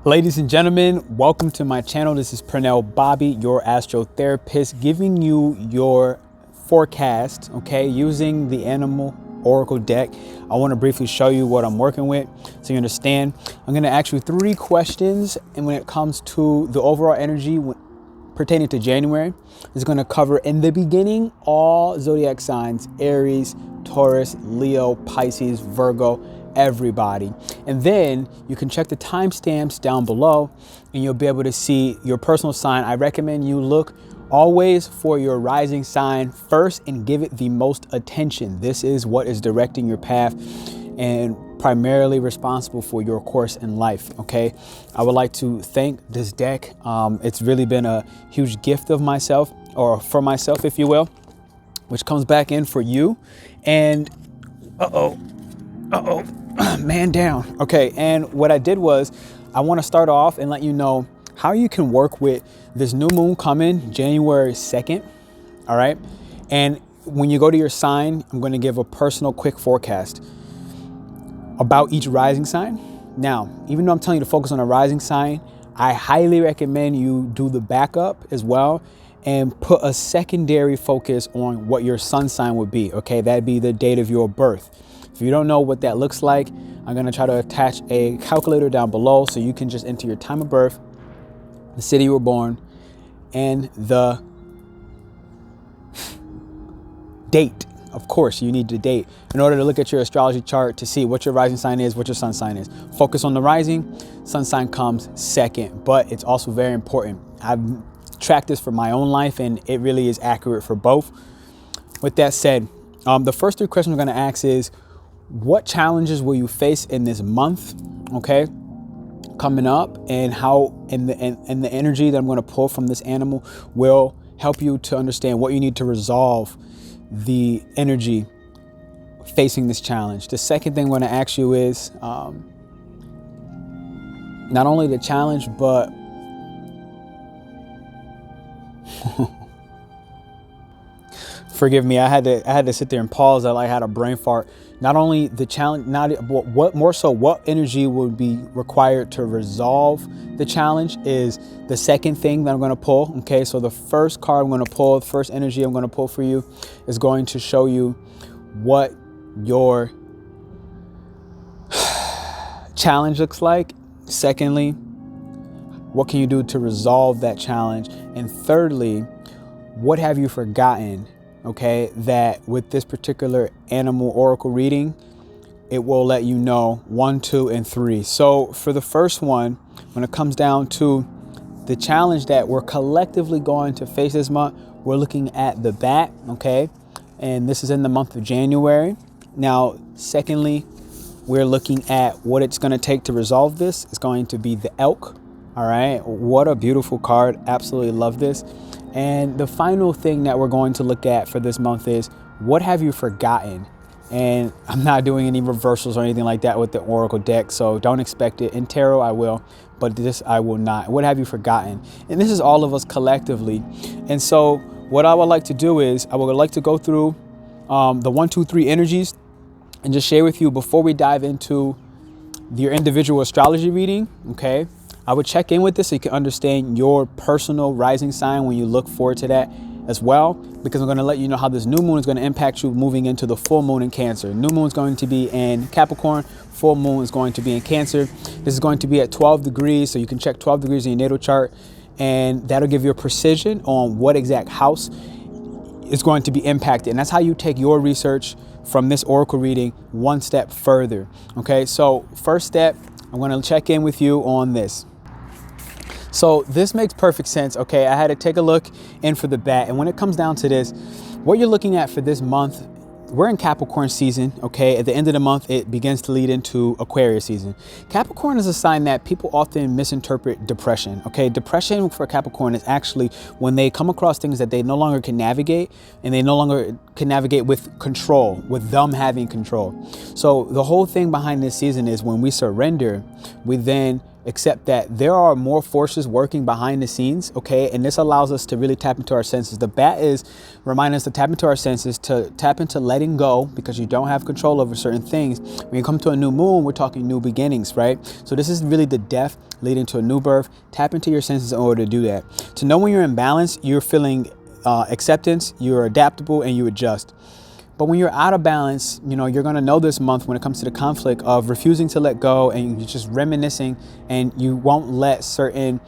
Ladies and gentlemen, welcome to my channel. This is Pernell Bobby, your astrotherapist, giving you your forecast, okay, using the Animal Oracle deck. I want to briefly show you what I'm working with so you understand. I'm going to ask you 3 questions, and when it comes to the overall energy pertaining to January, it's going to cover in the beginning all zodiac signs: Aries, Taurus, Leo, Pisces, Virgo, everybody. And then you can check the timestamps down below and you'll be able to see your personal sign. I recommend you look always for your rising sign first and give it the most attention. This is what is directing your path and primarily responsible for your course in life. Okay, I would like to thank this deck. It's really been a huge gift of myself, or for myself, if you will, which comes back in for you. And man down. Okay, and what I did was I want to start off and let you know how you can work with this new moon coming January 2nd. All right, and when you go to your sign, I'm going to give a personal quick forecast about each rising sign. Now, even though I'm telling you to focus on a rising sign, I highly recommend you do the backup as well and put a secondary focus on what your sun sign would be. Okay, that'd be the date of your birth. If you don't know what that looks like, I'm going to try to attach a calculator down below so you can just enter your time of birth, the city you were born, and the date. Of course, you need the date in order to look at your astrology chart to see what your rising sign is, what your sun sign is. Focus on the rising, sun sign comes second, but it's also very important. I've tracked this for my own life and it really is accurate for both. With that said, the first 3 questions we're going to ask is, what challenges will you face in this month, okay, coming up, and how and the energy that I'm going to pull from this animal will help you to understand what you need to resolve the energy facing this challenge. The second thing I'm going to ask you is not only the challenge, but forgive me, I had to sit there and pause. I had a brain fart. Not only the challenge, what energy would be required to resolve the challenge is the second thing that I'm going to pull. Okay, so the first card I'm going to pull, the first energy I'm going to pull for you is going to show you what your challenge looks like. Secondly, what can you do to resolve that challenge? And thirdly, what have you forgotten? Okay, that with this particular animal oracle reading, it will let you know 1, 2, and 3. So for the first one, when it comes down to the challenge that we're collectively going to face this month, we're looking at the bat. Okay, and this is in the month of January. Now, secondly, we're looking at what it's going to take to resolve this. It's going to be the elk. All right, what a beautiful card. Absolutely love this. And the final thing that we're going to look at for this month is, what have you forgotten? And I'm not doing any reversals or anything like that with the Oracle deck, so don't expect it. In tarot, I will, but this I will not. What have you forgotten? And this is all of us collectively. And so what I would like to do is, I would like to go through the 1, 2, 3 energies and just share with you before we dive into your individual astrology reading, okay? I would check in with this so you can understand your personal rising sign when you look forward to that as well, because I'm going to let you know how this new moon is going to impact you moving into the full moon in Cancer. New moon is going to be in Capricorn. Full moon is going to be in Cancer. This is going to be at 12 degrees. So you can check 12 degrees in your natal chart, and that'll give you a precision on what exact house is going to be impacted. And that's how you take your research from this oracle reading one step further. Okay, so first step, I'm going to check in with you on this. So this makes perfect sense. Okay, I had to take a look in for the bat. And when it comes down to this, what you're looking at for this month, we're in Capricorn season. Okay, at the end of the month, it begins to lead into Aquarius season. Capricorn is a sign that people often misinterpret depression. Okay, depression for Capricorn is actually when they come across things that they no longer can navigate, and they no longer can navigate with control, with them having control. So the whole thing behind this season is when we surrender, we then accept that there are more forces working behind the scenes, okay? And this allows us to really tap into our senses. The bat is reminding us to tap into our senses, to tap into letting go, because you don't have control over certain things. When you come to a new moon, we're talking new beginnings, right? So this is really the death leading to a new birth. Tap into your senses in order to do that. To know when you're in balance, you're feeling acceptance, you're adaptable, and you adjust. But when you're out of balance, you know, you're going to know this month when it comes to the conflict of refusing to let go, and you're just reminiscing, and you won't let certain,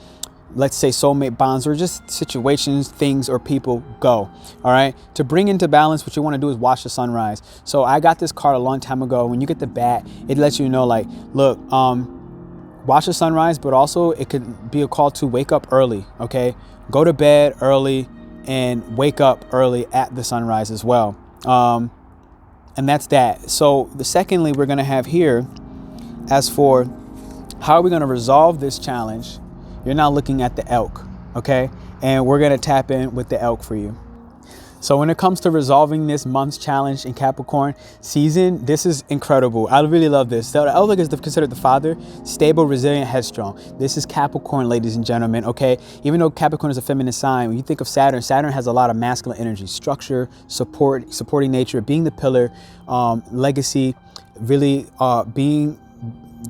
let's say, soulmate bonds or just situations, things, or people go. All right. To bring into balance, what you want to do is watch the sunrise. So I got this card a long time ago. When you get the bat, it lets you know, like, look, watch the sunrise, but also it could be a call to wake up early. OK, go to bed early and wake up early at the sunrise as well. And that's that. So secondly, we're going to have here, as for how are we going to resolve this challenge, you're now looking at the elk. Okay. And we're going to tap in with the elk for you. So when it comes to resolving this month's challenge in Capricorn season, this is incredible. I really love this. So the elk is considered the father, stable, resilient, headstrong. This is Capricorn, ladies and gentlemen. Okay. Even though Capricorn is a feminine sign, when you think of Saturn, Saturn has a lot of masculine energy, structure, support, supporting nature, being the pillar, legacy, really being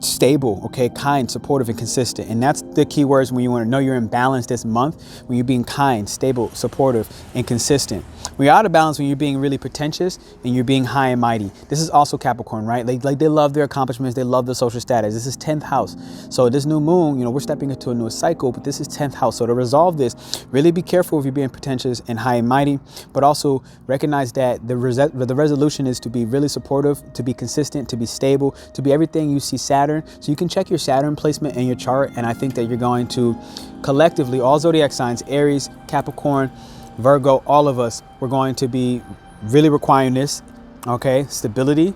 stable, okay, kind, supportive, and consistent. And that's the key words when you want to know you're in balance this month, when you're being kind, stable, supportive, and consistent. When you're out of balance, when you're being really pretentious and you're being high and mighty. This is also Capricorn, right? Like they love their accomplishments, they love their social status. This is 10th house. So this new moon, you know, we're stepping into a new cycle, but this is 10th house. So to resolve this, really be careful if you're being pretentious and high and mighty, but also recognize that the resolution is to be really supportive, to be consistent, to be stable, to be everything you see Saturn. So you can check your Saturn placement in your chart, and I think that you're going to collectively, all zodiac signs, Aries, Capricorn, Virgo, all of us, we're going to be really requiring this, okay, stability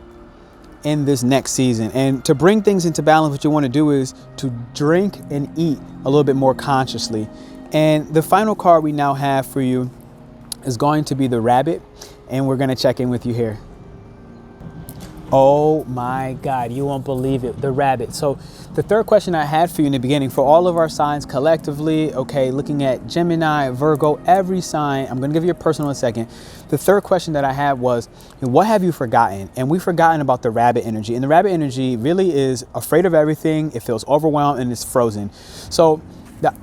in this next season. And to bring things into balance, what you want to do is to drink and eat a little bit more consciously. And the final card we now have for you is going to be the rabbit, and we're going to check in with you here. Oh my God, you won't believe it, the rabbit. So the third question I had for you in the beginning, for all of our signs collectively, okay, looking at Gemini, Virgo, every sign, I'm gonna give you a personal in a second. The third question that I had was, what have you forgotten? And we've forgotten about the rabbit energy. And the rabbit energy really is afraid of everything. It feels overwhelmed and it's frozen. So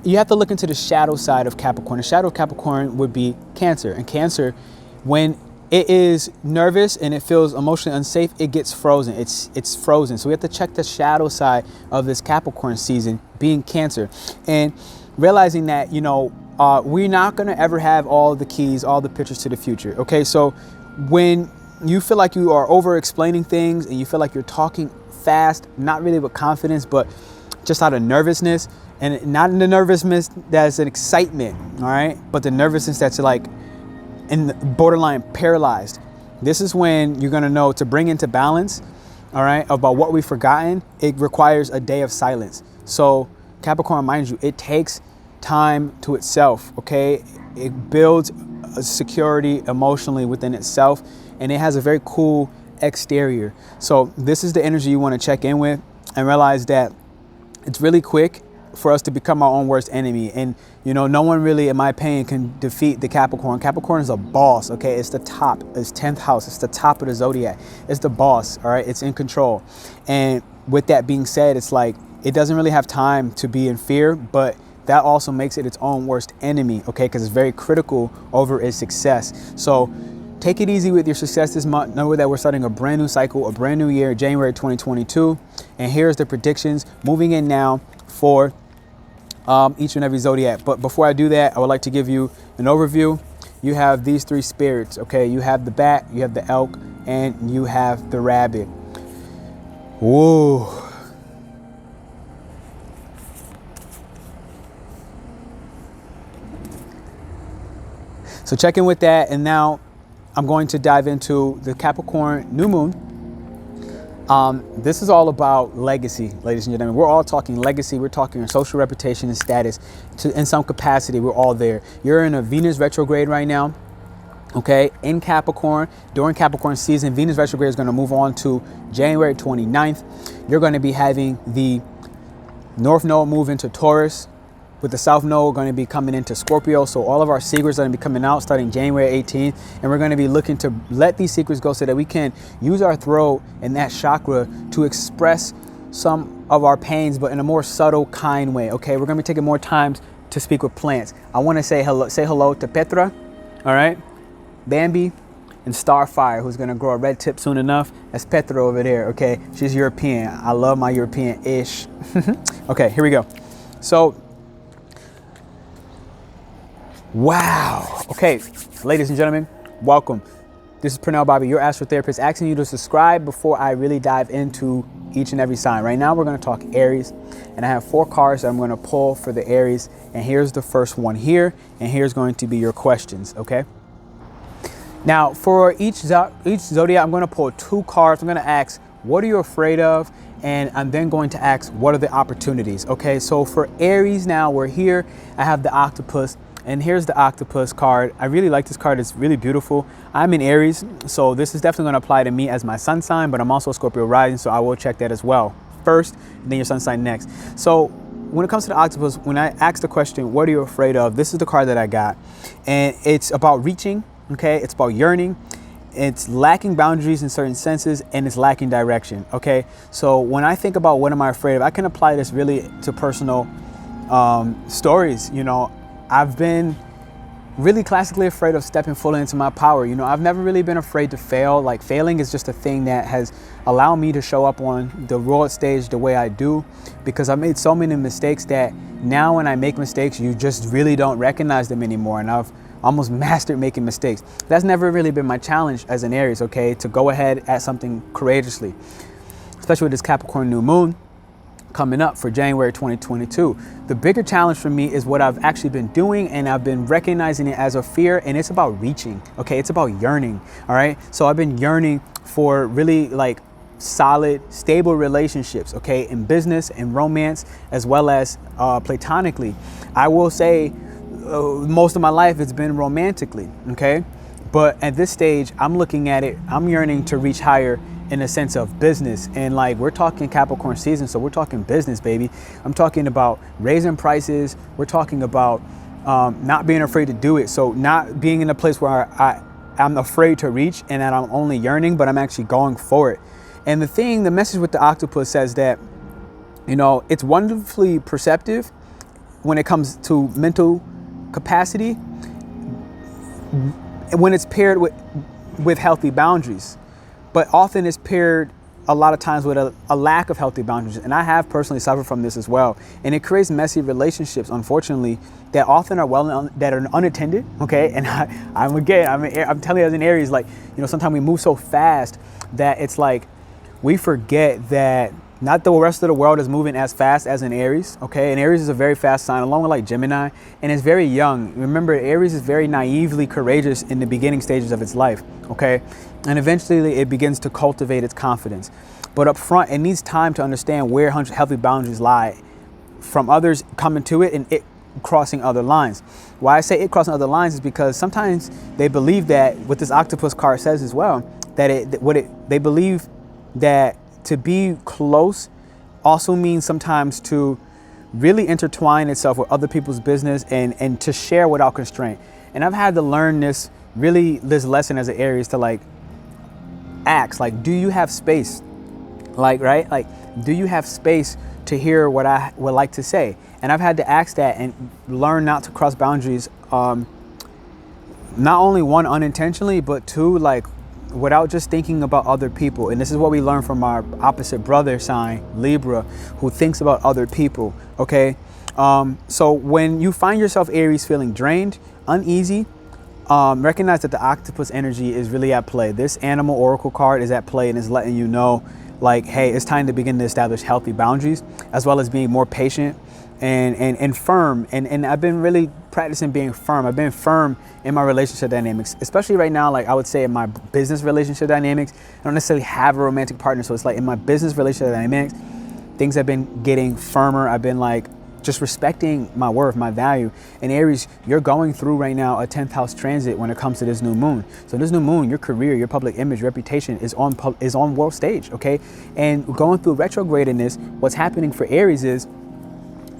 you have to look into the shadow side of Capricorn. The shadow of Capricorn would be Cancer. And Cancer, when it is nervous and it feels emotionally unsafe, it gets frozen. It's frozen. So we have to check the shadow side of this Capricorn season, being Cancer, and realizing that, you know, we're not going to ever have all the keys, all the pictures to the future. Okay, so when you feel like you are over explaining things and you feel like you're talking fast, not really with confidence, but just out of nervousness, and not in the nervousness that's an excitement, all right, but the nervousness that's like and borderline paralyzed. This is when you're gonna know to bring into balance, all right, about what we've forgotten. It requires a day of silence. So Capricorn, mind you, it takes time to itself, okay? It builds a security emotionally within itself, and it has a very cool exterior. So this is the energy you wanna check in with and realize that it's really quick for us to become our own worst enemy. And, you know, no one really, in my opinion, can defeat the Capricorn. Capricorn is a boss, okay? It's the top, it's 10th house, it's the top of the zodiac. It's the boss, all right? It's in control. And with that being said, it's like, it doesn't really have time to be in fear, but that also makes it its own worst enemy, okay? Because it's very critical over its success. So take it easy with your success this month. Know that we're starting a brand new cycle, a brand new year, January 2022. And here's the predictions moving in now for each and every zodiac. But before I do that, I would like to give you an overview. You have these three spirits, okay? You have the bat, you have the elk, and you have the rabbit. Whoa. So check in with that, and now I'm going to dive into the Capricorn new moon. This is all about legacy, ladies and gentlemen. We're all talking legacy. We're talking social reputation and status. In some capacity, we're all there. You're in a Venus retrograde right now, okay, in Capricorn. During Capricorn season, Venus retrograde is going to move on to January 29th. You're going to be having the North Node move into Taurus, with the South Node going to be coming into Scorpio. So all of our secrets are going to be coming out starting January 18th. And we're going to be looking to let these secrets go so that we can use our throat and that chakra to express some of our pains, but in a more subtle, kind way. Okay, we're going to be taking more time to speak with plants. I want to say hello to Petra, all right, Bambi, and Starfire, who's going to grow a red tip soon enough. That's Petra over there, okay? She's European. I love my European-ish. Okay, here we go. So, wow. Okay, ladies and gentlemen, welcome. This is Pernell Bobby, your AstroTherapist, asking you to subscribe before I really dive into each and every sign. Right now, we're going to talk Aries, and I have 4 cards that I'm going to pull for the Aries, and here's the first one here, and here's going to be your questions, okay? Now, for each zodiac, I'm going to pull 2 cards. I'm going to ask, what are you afraid of? And I'm then going to ask, what are the opportunities? Okay, so for Aries now, we're here. I have the octopus, and here's the octopus card. I really like this card. It's really beautiful. I'm in Aries, so this is definitely going to apply to me as my sun sign, but I'm also a Scorpio rising, so I will check that as well first, and then your sun sign next. So when it comes to the octopus, when I ask the question, what are you afraid of? This is the card that I got, and it's about reaching. Okay, it's about yearning. It's lacking boundaries in certain senses, and it's lacking direction. Okay, so when I think about what am I afraid of, I can apply this really to personal stories. You know, I've been really classically afraid of stepping fully into my power. You know, I've never really been afraid to fail. Like, failing is just a thing that has allowed me to show up on the world stage the way I do, because I've made so many mistakes that now when I make mistakes, you just really don't recognize them anymore. And I've almost mastered making mistakes. That's never really been my challenge as an Aries, okay, to go ahead at something courageously, especially with this Capricorn new moon coming up for January 2022. The bigger challenge for me is what I've actually been doing, and I've been recognizing it as a fear, and it's about reaching, okay? It's about yearning, all right? So I've been yearning for really like solid, stable relationships, okay, in business and romance, as well as platonically. I will say most of my life it's been romantically, okay? But at this stage, I'm looking at it, I'm yearning to reach higher in a sense of business. And like, we're talking Capricorn season, so we're talking business, baby. I'm talking about raising prices. We're talking about not being afraid to do it. So not being in a place where I'm afraid to reach and that I'm only yearning, but I'm actually going for it. And the message with the octopus says that, you know, it's wonderfully perceptive when it comes to mental capacity when it's paired with healthy boundaries, but often it's paired a lot of times with a lack of healthy boundaries. And I have personally suffered from this as well, and it creates messy relationships, unfortunately, that often are that are unattended, okay? And I'm telling you, as an Aries, like, you know, sometimes we move so fast that it's like we forget that not the rest of the world is moving as fast as an Aries, okay? And Aries is a very fast sign, along with like Gemini, and it's very young. Remember, Aries is very naively courageous in the beginning stages of its life, okay? And eventually it begins to cultivate its confidence. But up front, it needs time to understand where healthy boundaries lie from others coming to it and it crossing other lines. Why I say it crossing other lines is because sometimes they believe that, what this octopus card says as well, that they believe that to be close also means sometimes to really intertwine itself with other people's business and to share without constraint. And I've had to learn this lesson as an Aries, to like ask, like, do you have space? Like, right? Like, do you have space to hear what I would like to say? And I've had to ask that and learn not to cross boundaries, not only one, unintentionally, but two, like, without just thinking about other people. And this is what we learn from our opposite brother sign, Libra, who thinks about other people, okay? So when you find yourself, Aries, feeling drained, uneasy, recognize that the octopus energy is really at play. This animal oracle card is at play and is letting you know, like, hey, it's time to begin to establish healthy boundaries, as well as being more patient and firm. And I've been really practicing being firm. I've been firm in my relationship dynamics, especially right now. Like, I would say in my business relationship dynamics, I don't necessarily have a romantic partner. So it's like in my business relationship dynamics, things have been getting firmer. I've been like just respecting my worth, my value. And Aries, you're going through right now a 10th house transit when it comes to this new moon. So this new moon, your career, your public image, reputation is on world stage, okay? And going through retrograde in this, what's happening for Aries is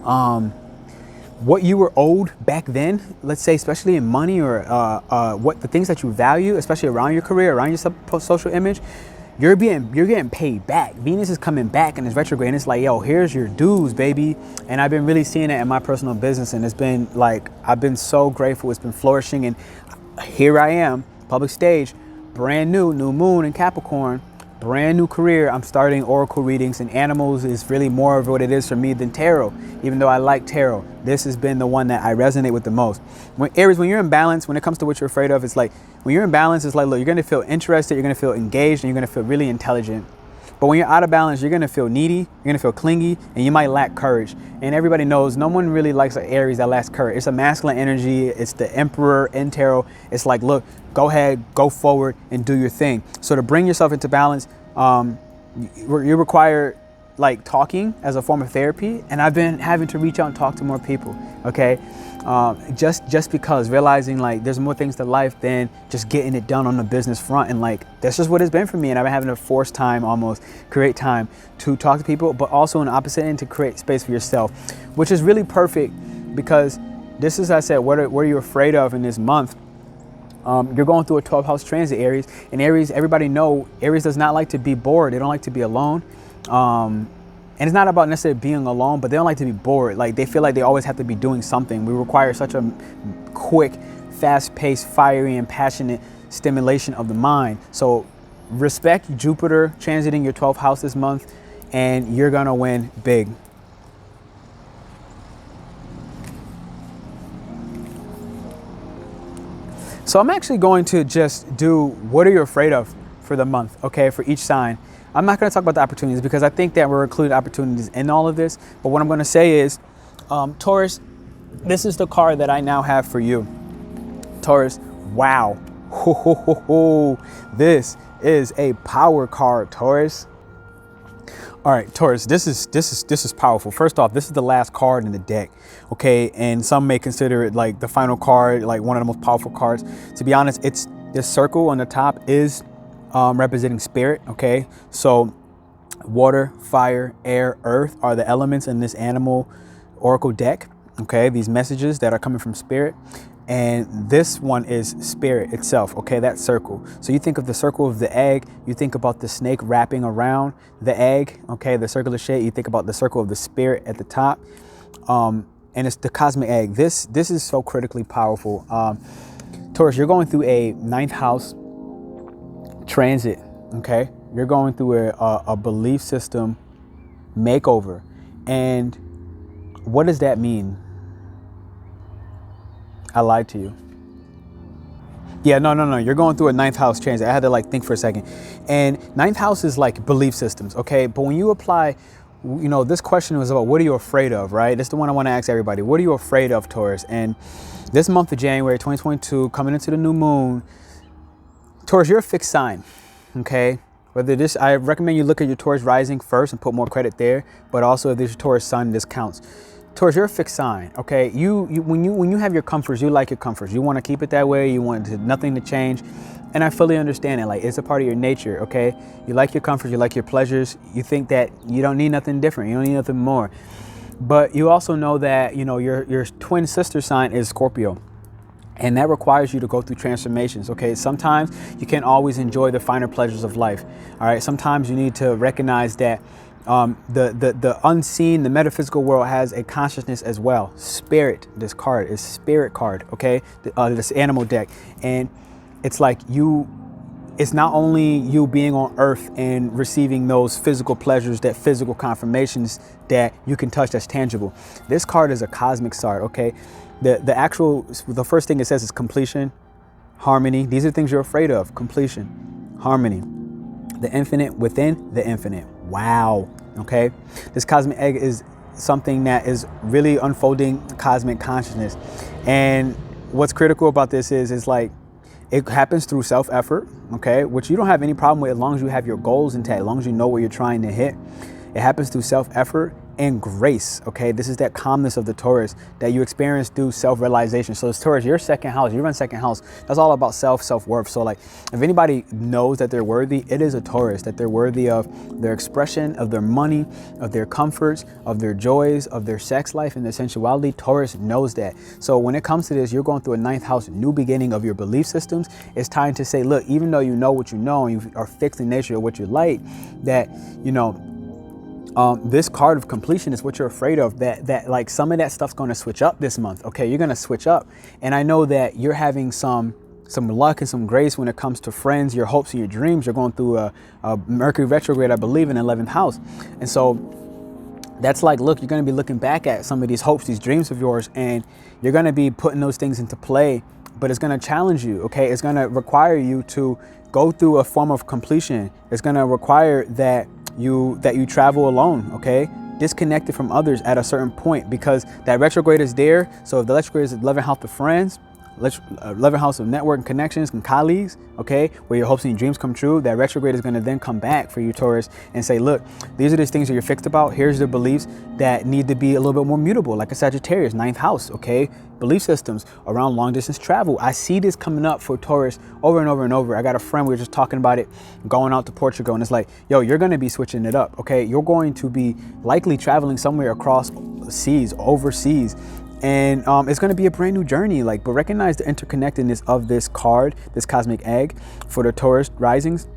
what you were owed back then, let's say, especially in money or what the things that you value, especially around your career, around your social image, you're getting paid back. Venus is coming back in this retrograde, and it's like, yo, here's your dues, baby. And I've been really seeing it in my personal business, and it's been like, I've been so grateful. It's been flourishing, and here I am, public stage, brand new moon in Capricorn, brand new career. I'm starting oracle readings, and animals is really more of what it is for me than tarot. Even though I like tarot, this has been the one that I resonate with the most. When Aries, when you're in balance, when it comes to what you're afraid of, it's like, when you're in balance, it's like, look, you're going to feel interested, you're going to feel engaged, and you're going to feel really intelligent. But when you're out of balance, you're going to feel needy, you're going to feel clingy, and you might lack courage. And everybody knows no one really likes an Aries that lacks courage. It's a masculine energy. It's the emperor in tarot. It's like, look, go ahead, go forward, and do your thing. So to bring yourself into balance, you require like talking as a form of therapy. And I've been having to reach out and talk to more people, okay? Just because realizing like there's more things to life than just getting it done on the business front. And like, that's just what it's been for me. And I've been having to force time, almost create time to talk to people, but also on the opposite end to create space for yourself, which is really perfect because this is, I said, what are you afraid of in this month? You're going through a 12th house transit, Aries. And Aries, everybody know, Aries does not like to be bored. They don't like to be alone. And it's not about necessarily being alone, but they don't like to be bored. Like they feel like they always have to be doing something. We require such a quick, fast-paced, fiery, and passionate stimulation of the mind. So respect Jupiter transiting your 12th house this month, and you're gonna win big. So I'm actually going to just do what are you afraid of for the month, okay, for each sign. I'm not going to talk about the opportunities because I think that we're including opportunities in all of this. But what I'm going to say is, Taurus, this is the card that I now have for you. Taurus, wow. Ho, ho, ho, ho. This is a power card, Taurus. All right, Taurus, this is powerful. First off, this is the last card in the deck, okay? And some may consider it like the final card, like one of the most powerful cards. To be honest, it's this circle on the top is representing spirit, okay? So water, fire, air, earth are the elements in this animal oracle deck, okay? These messages that are coming from spirit. And this one is spirit itself, okay? That circle. So you think of the circle of the egg, you think about the snake wrapping around the egg, okay? The circular shape, you think about the circle of the spirit at the top. And it's the cosmic egg. This is so critically powerful. Taurus, you're going through a 9th house transit, okay? You're going through a belief system makeover. And what does that mean? I lied to you. Yeah, no. You're going through a 9th house transit. I had to like think for a second. And 9th house is like belief systems, okay? But when you apply, you know, this question was about what are you afraid of, right? That's the one I want to ask everybody. What are you afraid of, Taurus? And this month of January 2022, coming into the new moon, Taurus, you're a fixed sign, okay? Whether this, I recommend you look at your Taurus rising first and put more credit there, but also if there's your Taurus sun, this counts. Taurus, you're a fixed sign, okay? When you have your comforts, you like your comforts. You want to keep it that way. You want nothing to change. And I fully understand it. Like, it's a part of your nature, okay? You like your comforts, you like your pleasures. You think that you don't need nothing different. You don't need nothing more. But you also know that, you know, your twin sister sign is Scorpio. And that requires you to go through transformations, okay? Sometimes you can't always enjoy the finer pleasures of life, all right? Sometimes you need to recognize that the unseen, the metaphysical world has a consciousness as well. Spirit, this card is spirit card, okay? This animal deck. And it's like it's not only you being on earth and receiving those physical pleasures, that physical confirmations that you can touch that's tangible. This card is a cosmic card, okay? The first thing it says is completion, harmony. These are things you're afraid of. Completion, harmony, the infinite within the infinite. Wow. Okay. This cosmic egg is something that is really unfolding cosmic consciousness. And what's critical about this is like, it happens through self-effort, okay, which you don't have any problem with as long as you have your goals intact, as long as you know what you're trying to hit. It happens through self-effort and grace, okay? This is that calmness of the Taurus that you experience through self-realization. So it's Taurus, your second house, you run second house. That's all about self-worth. So like, if anybody knows that they're worthy, it is a Taurus, that they're worthy of their expression, of their money, of their comforts, of their joys, of their sex life and their sensuality. Taurus knows that. So when it comes to this, you're going through a ninth house, new beginning of your belief systems. It's time to say, look, even though you know what you know and you are fixed in nature of what you like, that, you know, this card of completion is what you're afraid of, that like some of that stuff's going to switch up this month. Okay, you're going to switch up. And I know that you're having some luck and some grace when it comes to friends, your hopes and your dreams. You're going through a Mercury retrograde, I believe, in 11th house. And so that's like, look, you're going to be looking back at some of these hopes, these dreams of yours, and you're going to be putting those things into play, but it's going to challenge you. Okay, it's going to require you to go through a form of completion. It's going to require that you travel alone, okay? Disconnected from others at a certain point, because that retrograde is there. So if the retrograde is 11th house of friends, 11th house of network and connections and colleagues, okay, where your hopes and your dreams come true, that retrograde is going to then come back for you, Taurus, and say, look, these are these things that you're fixed about. Here's the beliefs that need to be a little bit more mutable, like a Sagittarius, 9th house, okay? Belief systems around long distance travel. I see this coming up for Taurus over and over and over. I got a friend, we were just talking about it, going out to Portugal, and it's like, yo, you're going to be switching it up, okay? You're going to be likely traveling somewhere across seas, overseas, and it's going to be a brand new journey. Like, but recognize the interconnectedness of this card, this cosmic egg for the Taurus risings.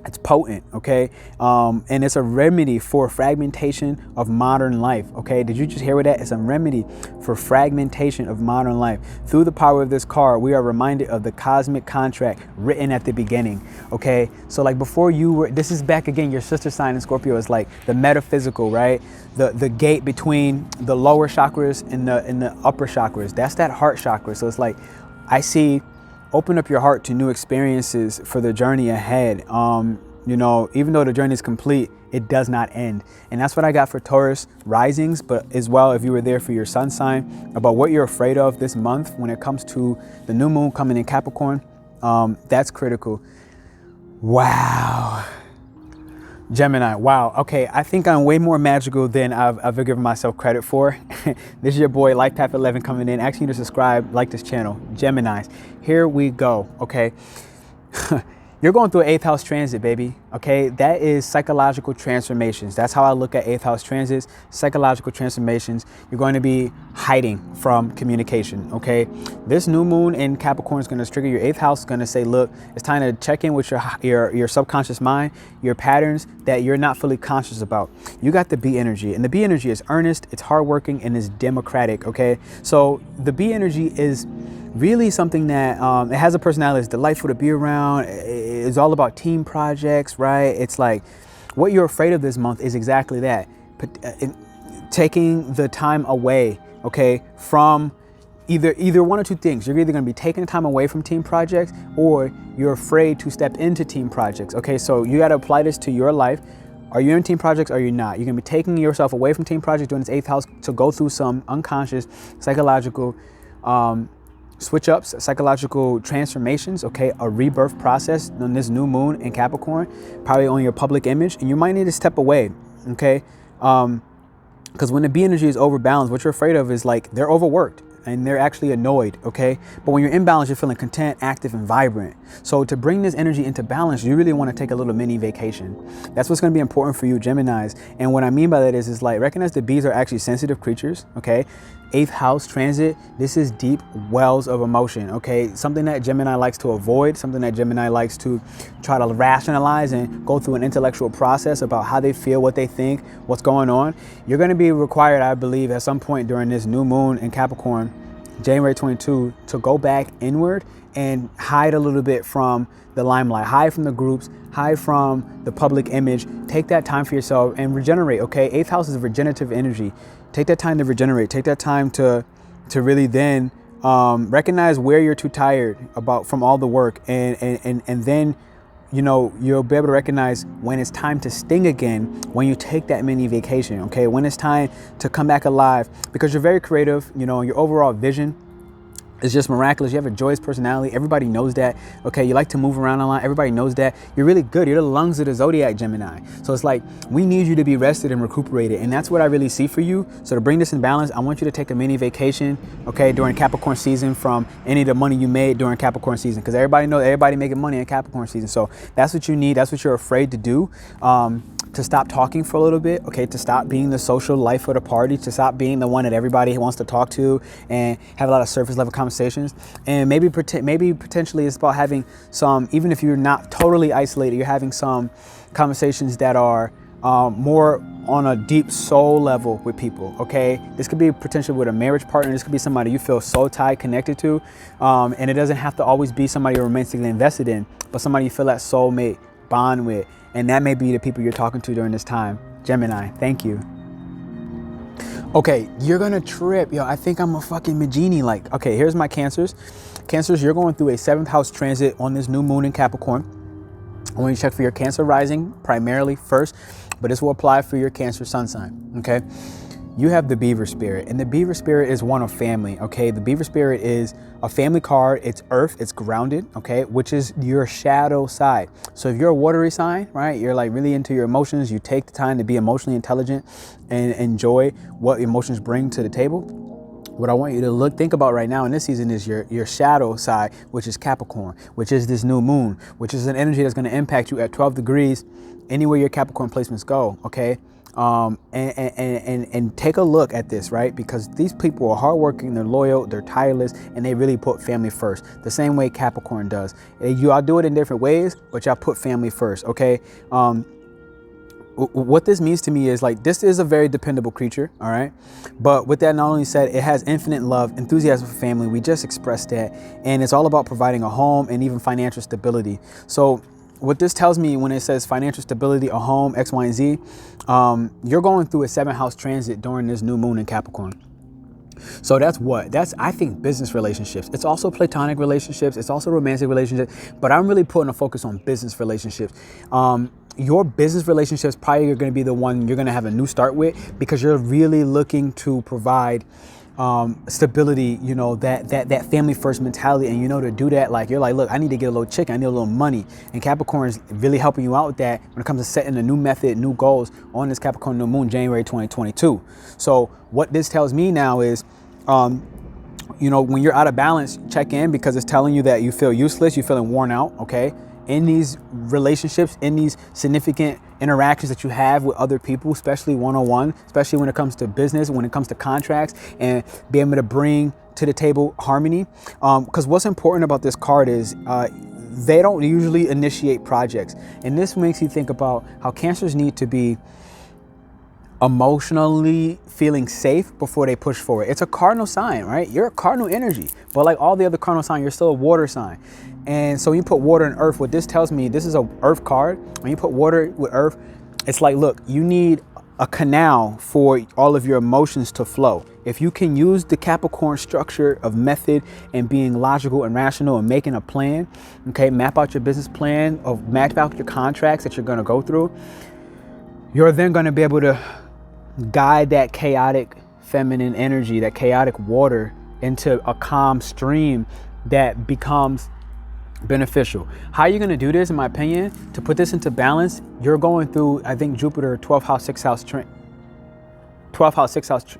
It's potent, okay? And it's a remedy for fragmentation of modern life, okay? Did you just hear what that? It's a remedy for fragmentation of modern life. Through the power of this card, we are reminded of the cosmic contract written at the beginning, okay? So like before you were, this is back again, your sister sign in Scorpio is like the metaphysical, right? The gate between the lower chakras and the upper chakras. That's that heart chakra. So it's like, I see, open up your heart to new experiences for the journey ahead. You know, even though the journey is complete, it does not end. And that's what I got for Taurus risings, but as well, if you were there for your sun sign, about what you're afraid of this month when it comes to the new moon coming in Capricorn, that's critical. Wow. Gemini, wow. Okay, I think I'm way more magical than I've ever given myself credit for. This is your boy, Life Path 11, coming in, asking you to subscribe, like this channel. Geminis, here we go, okay? You're going through an 8th house transit, baby, okay? That is psychological transformations. That's how I look at 8th house transits, psychological transformations. You're going to be hiding from communication, okay? This new moon in Capricorn is going to trigger your 8th house. It's going to say, look, it's time to check in with your subconscious mind, your patterns that you're not fully conscious about. You got the B energy, and the B energy is earnest, it's hardworking, and is democratic, okay? So the B energy is really something that it has a personality. It's delightful to be around. It's all about team projects, right? It's like what you're afraid of this month is exactly that. Taking the time away, okay, from either one or two things. You're either going to be taking the time away from team projects, or you're afraid to step into team projects, okay? So you got to apply this to your life. Are you in team projects or are you not? You're going to be taking yourself away from team projects during this 8th house to go through some unconscious psychological switch ups, psychological transformations, okay? A rebirth process on this new moon in Capricorn, probably on your public image, and you might need to step away, okay? Because when the B energy is overbalanced, what you're afraid of is like they're overworked and they're actually annoyed, okay? But when you're in balance, you're feeling content, active, and vibrant. So to bring this energy into balance, you really want to take a little mini vacation. That's what's going to be important for you, Geminis. And what I mean by that is like, recognize that bees are actually sensitive creatures, okay? 8th house transit, this is deep wells of emotion, okay? Something that Gemini likes to avoid, something that Gemini likes to try to rationalize and go through an intellectual process about how they feel, what they think, what's going on. You're going to be required, I believe, at some point during this new moon in Capricorn, January 22, to go back inward and hide a little bit from the limelight, hide from the groups, hide from the public image. Take that time for yourself and regenerate, okay? 8th house is a regenerative energy. Take that time to regenerate. Take that time to really then recognize where you're too tired from all the work, and then, you know, you'll be able to recognize when it's time to sting again, when you take that mini vacation, okay? When it's time to come back alive, because you're very creative, you know, your overall vision It's just miraculous. You have a joyous personality. Everybody knows that. Okay, you like to move around a lot. Everybody knows that. You're really good. You're the lungs of the zodiac, Gemini. So it's like, we need you to be rested and recuperated. And that's what I really see for you. So to bring this in balance, I want you to take a mini vacation, okay, during Capricorn season from any of the money you made during Capricorn season. Because everybody knows everybody making money in Capricorn season. So that's what you need. That's what you're afraid to do. To stop talking for a little bit, okay, to stop being the social life of the party, to stop being the one that everybody wants to talk to and have a lot of surface level conversations. And maybe potentially it's about having some, even if you're not totally isolated, you're having some conversations that are more on a deep soul level with people, okay? This could be potentially with a marriage partner. This could be somebody you feel so tied, connected to. And it doesn't have to always be somebody you're romantically invested in, but somebody you feel that soulmate bond with. And that may be the people you're talking to during this time. Gemini, thank you. Okay, you're gonna trip. Yo, I think I'm a fucking Magini. Like, okay, here's my Cancers. Cancers, you're going through a 7th house transit on this new moon in Capricorn. I want you to check for your Cancer rising primarily first, but this will apply for your Cancer sun sign, okay? You have the Beaver Spirit, and the Beaver Spirit is one of family, okay? The Beaver Spirit is a family card. It's earth, it's grounded, okay? Which is your shadow side. So if you're a watery sign, right? You're like really into your emotions. You take the time to be emotionally intelligent and enjoy what emotions bring to the table. What I want you to think about right now in this season is your shadow side, which is Capricorn, which is this new moon, which is an energy that's gonna impact you at 12 degrees anywhere your Capricorn placements go, okay? And take a look at this, right? Because these people are hardworking, they're loyal, they're tireless, and they really put family first. The same way Capricorn does. You all do it in different ways, but y'all put family first, okay? What this means to me is like, this is a very dependable creature, all right? But with that not only said, it has infinite love, enthusiasm for family. We just expressed that. And it's all about providing a home and even financial stability. So what this tells me when it says financial stability, a home, X, Y, and Z, you're going through a 7th house transit during this new moon in Capricorn. So that's I think business relationships. It's also platonic relationships. It's also romantic relationships, but I'm really putting a focus on business relationships. Your business relationships probably are going to be the one you're going to have a new start with, because you're really looking to provide stability, you know, that family first mentality. And you know, to do that, like, you're like, look, I need to get a little chicken, I need a little money. And Capricorn is really helping you out with that when it comes to setting a new method, new goals on this Capricorn new moon, January 2022. So what this tells me now is, you know, when you're out of balance, check in, because it's telling you that you feel useless, you're feeling worn out, okay? In these relationships, in these significant interactions that you have with other people, especially one-on-one, especially when it comes to business, when it comes to contracts, and be able to bring to the table harmony. Because what's important about this card is they don't usually initiate projects. And this makes you think about how Cancers need to be emotionally feeling safe before they push forward. It's a cardinal sign, right? You're a cardinal energy, but like all the other cardinal signs, you're still a water sign. And so you put water and earth. What this tells me, this is a earth card. When you put water with earth, it's like, look, you need a canal for all of your emotions to flow. If you can use the Capricorn structure of method and being logical and rational and making a plan, okay, map out your business plan, or map out your contracts that you're going to go through, you're then going to be able to guide that chaotic feminine energy, that chaotic water, into a calm stream that becomes beneficial. How are you going to do this, in my opinion, to put this into balance? You're going through, I think, Jupiter 12th house, 6th house, 12th house, 6th house.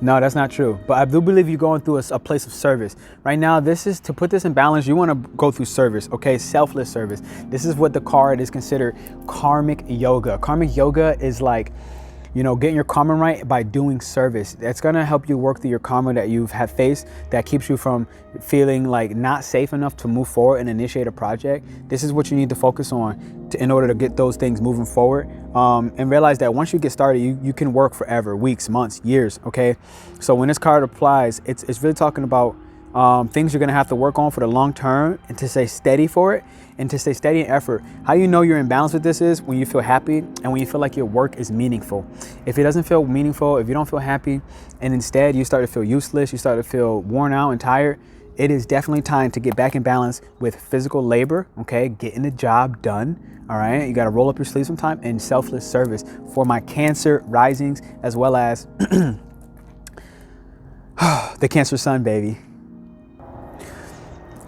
No, that's not true. But I do believe you're going through a place of service. Right now, this is, to put this in balance, you want to go through service, okay? Selfless service. This is what the card is considered karmic yoga. Karmic yoga is like, you know, getting your karma right by doing service. That's going to help you work through your karma that you've had faced, that keeps you from feeling like not safe enough to move forward and initiate a project. This is what you need to focus on in order to get those things moving forward. And realize that once you get started, you can work forever, weeks, months, years, okay? So when this card applies, it's really talking about things you're going to have to work on for the long term, and to stay steady for it, and to stay steady in effort. How you know you're in balance with this is when you feel happy and when you feel like your work is meaningful. If it doesn't feel meaningful, if you don't feel happy, and instead you start to feel useless, you start to feel worn out and tired, it is definitely time to get back in balance with physical labor, okay? Getting the job done, all right? You got to roll up your sleeves sometime, and selfless service for my Cancer risings, as well as The Cancer sun, baby.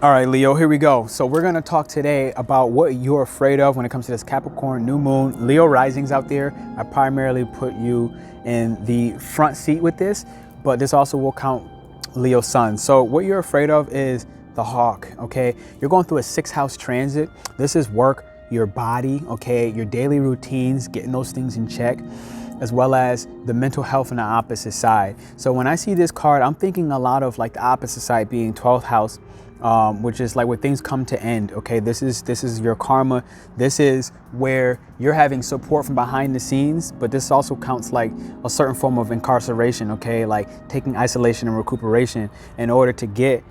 All right, Leo, here we go. So we're gonna talk today about what you're afraid of when it comes to this Capricorn new moon. Leo risings out there. I primarily put you in the front seat with this, but this also will count Leo sun. So what you're afraid of is the hawk, okay? You're going through a 6th house transit. This is work, your body, okay? Your daily routines, getting those things in check, as well as the mental health on the opposite side. So when I see this card, I'm thinking a lot of like the opposite side being 12th house, which is like where things come to end, okay? This is your karma. This is where you're having support from behind the scenes, but this also counts like a certain form of incarceration, okay? Like taking isolation and recuperation in order to get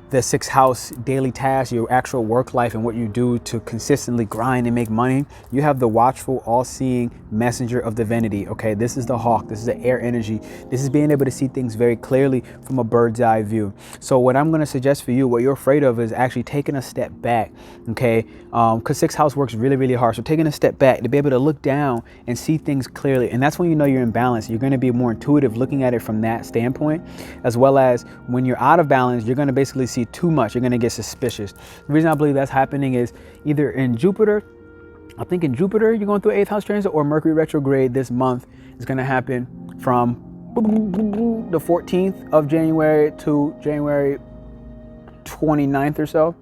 the 6th house daily tasks, your actual work life and what you do to consistently grind and make money. You have the watchful, all-seeing messenger of divinity, okay? This is the hawk. This is the air energy. This is being able to see things very clearly from a bird's eye view. So what I'm going to suggest for you, what you're afraid of, is actually taking a step back, okay? Because 6th house works really, really hard. So taking a step back to be able to look down and see things clearly. And that's when you know you're in balance. You're going to be more intuitive looking at it from that standpoint, as well as when you're out of balance, you're going to basically see too much. You're going to get suspicious. The reason I believe that's happening is either in Jupiter, I think in Jupiter, you're going through 8th house transit, or Mercury retrograde this month is going to happen from the 14th of January to January 29th or so.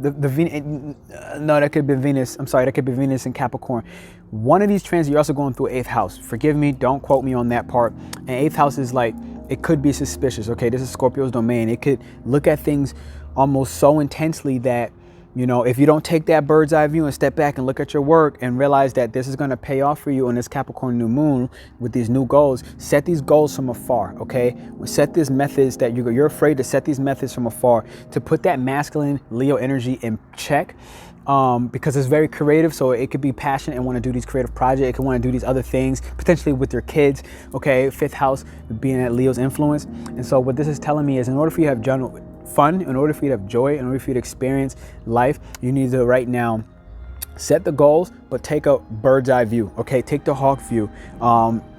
That could be Venus. I'm sorry, that could be Venus in Capricorn. One of these transits, you're also going through 8th house. Forgive me, don't quote me on that part. And 8th house is like, it could be suspicious, okay? This is Scorpio's domain. It could look at things almost so intensely that, you know, if you don't take that bird's eye view and step back and look at your work and realize that this is going to pay off for you on this Capricorn new moon with these new goals, set these goals from afar, okay? Set these methods that you're afraid to set these methods from afar to put that masculine Leo energy in check. Because it's very creative, so it could be passionate and want to do these creative projects. It could want to do these other things, potentially with your kids, okay? 5th house being at Leo's influence. And so what this is telling me is in order for you to have fun, in order for you to have joy, in order for you to experience life, you need to right now set the goals, but take a bird's eye view, okay? Take the hawk view.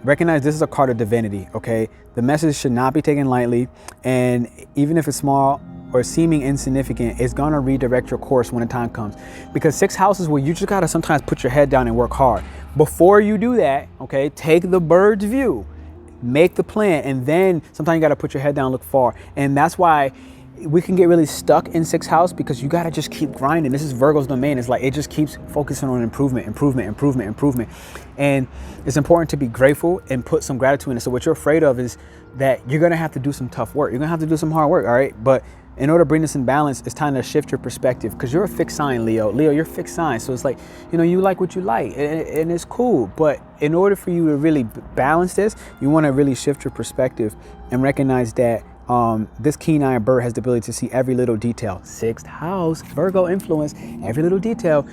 Recognize this is a card of divinity, okay? The message should not be taken lightly, and even if it's small or seeming insignificant, it's gonna redirect your course when the time comes. Because 6 houses where you just gotta sometimes put your head down and work hard. Before you do that, okay, take the bird's view, make the plan, and then sometimes you gotta put your head down and look far. And that's why we can get really stuck in 6th house, because you gotta just keep grinding. This is Virgo's domain. It's like it just keeps focusing on improvement. And it's important to be grateful and put some gratitude in it. So what you're afraid of is that you're gonna have to do some tough work. You're gonna have to do some hard work, all right? But in order to bring this in balance, it's time to shift your perspective, because you're a fixed sign, Leo. Leo, you're a fixed sign. So it's like, you know, you like what you like, and it's cool. But in order for you to really balance this, you want to really shift your perspective and recognize that this keen-eyed bird has the ability to see every little detail. 6th house, Virgo influence, every little detail.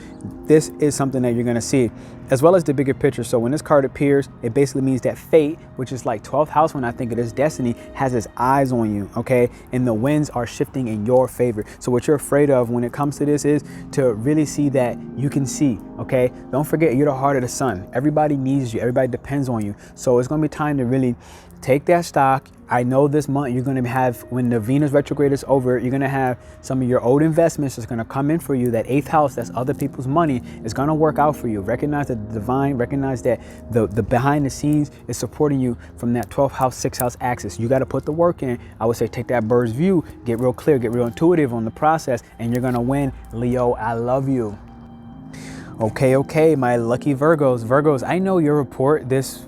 This is something that you're going to see, as well as the bigger picture. So when this card appears, it basically means that fate, which is like 12th house when I think of this destiny, has its eyes on you, okay? And the winds are shifting in your favor. So what you're afraid of when it comes to this is to really see that you can see, okay? Don't forget, you're the heart of the sun. Everybody needs you. Everybody depends on you. So it's going to be time to really take that stock. I know this month you're going to have, when the Venus retrograde is over, you're going to have some of your old investments that's going to come in for you. That 8th house, that's other people's money, is going to work out for you. Recognize the divine, recognize that the behind the scenes is supporting you from that 12th house, 6th house axis. You got to put the work in. I would say take that bird's view, get real clear, get real intuitive on the process, and you're going to win. Leo, I love you. Okay, my lucky Virgos, I know your report this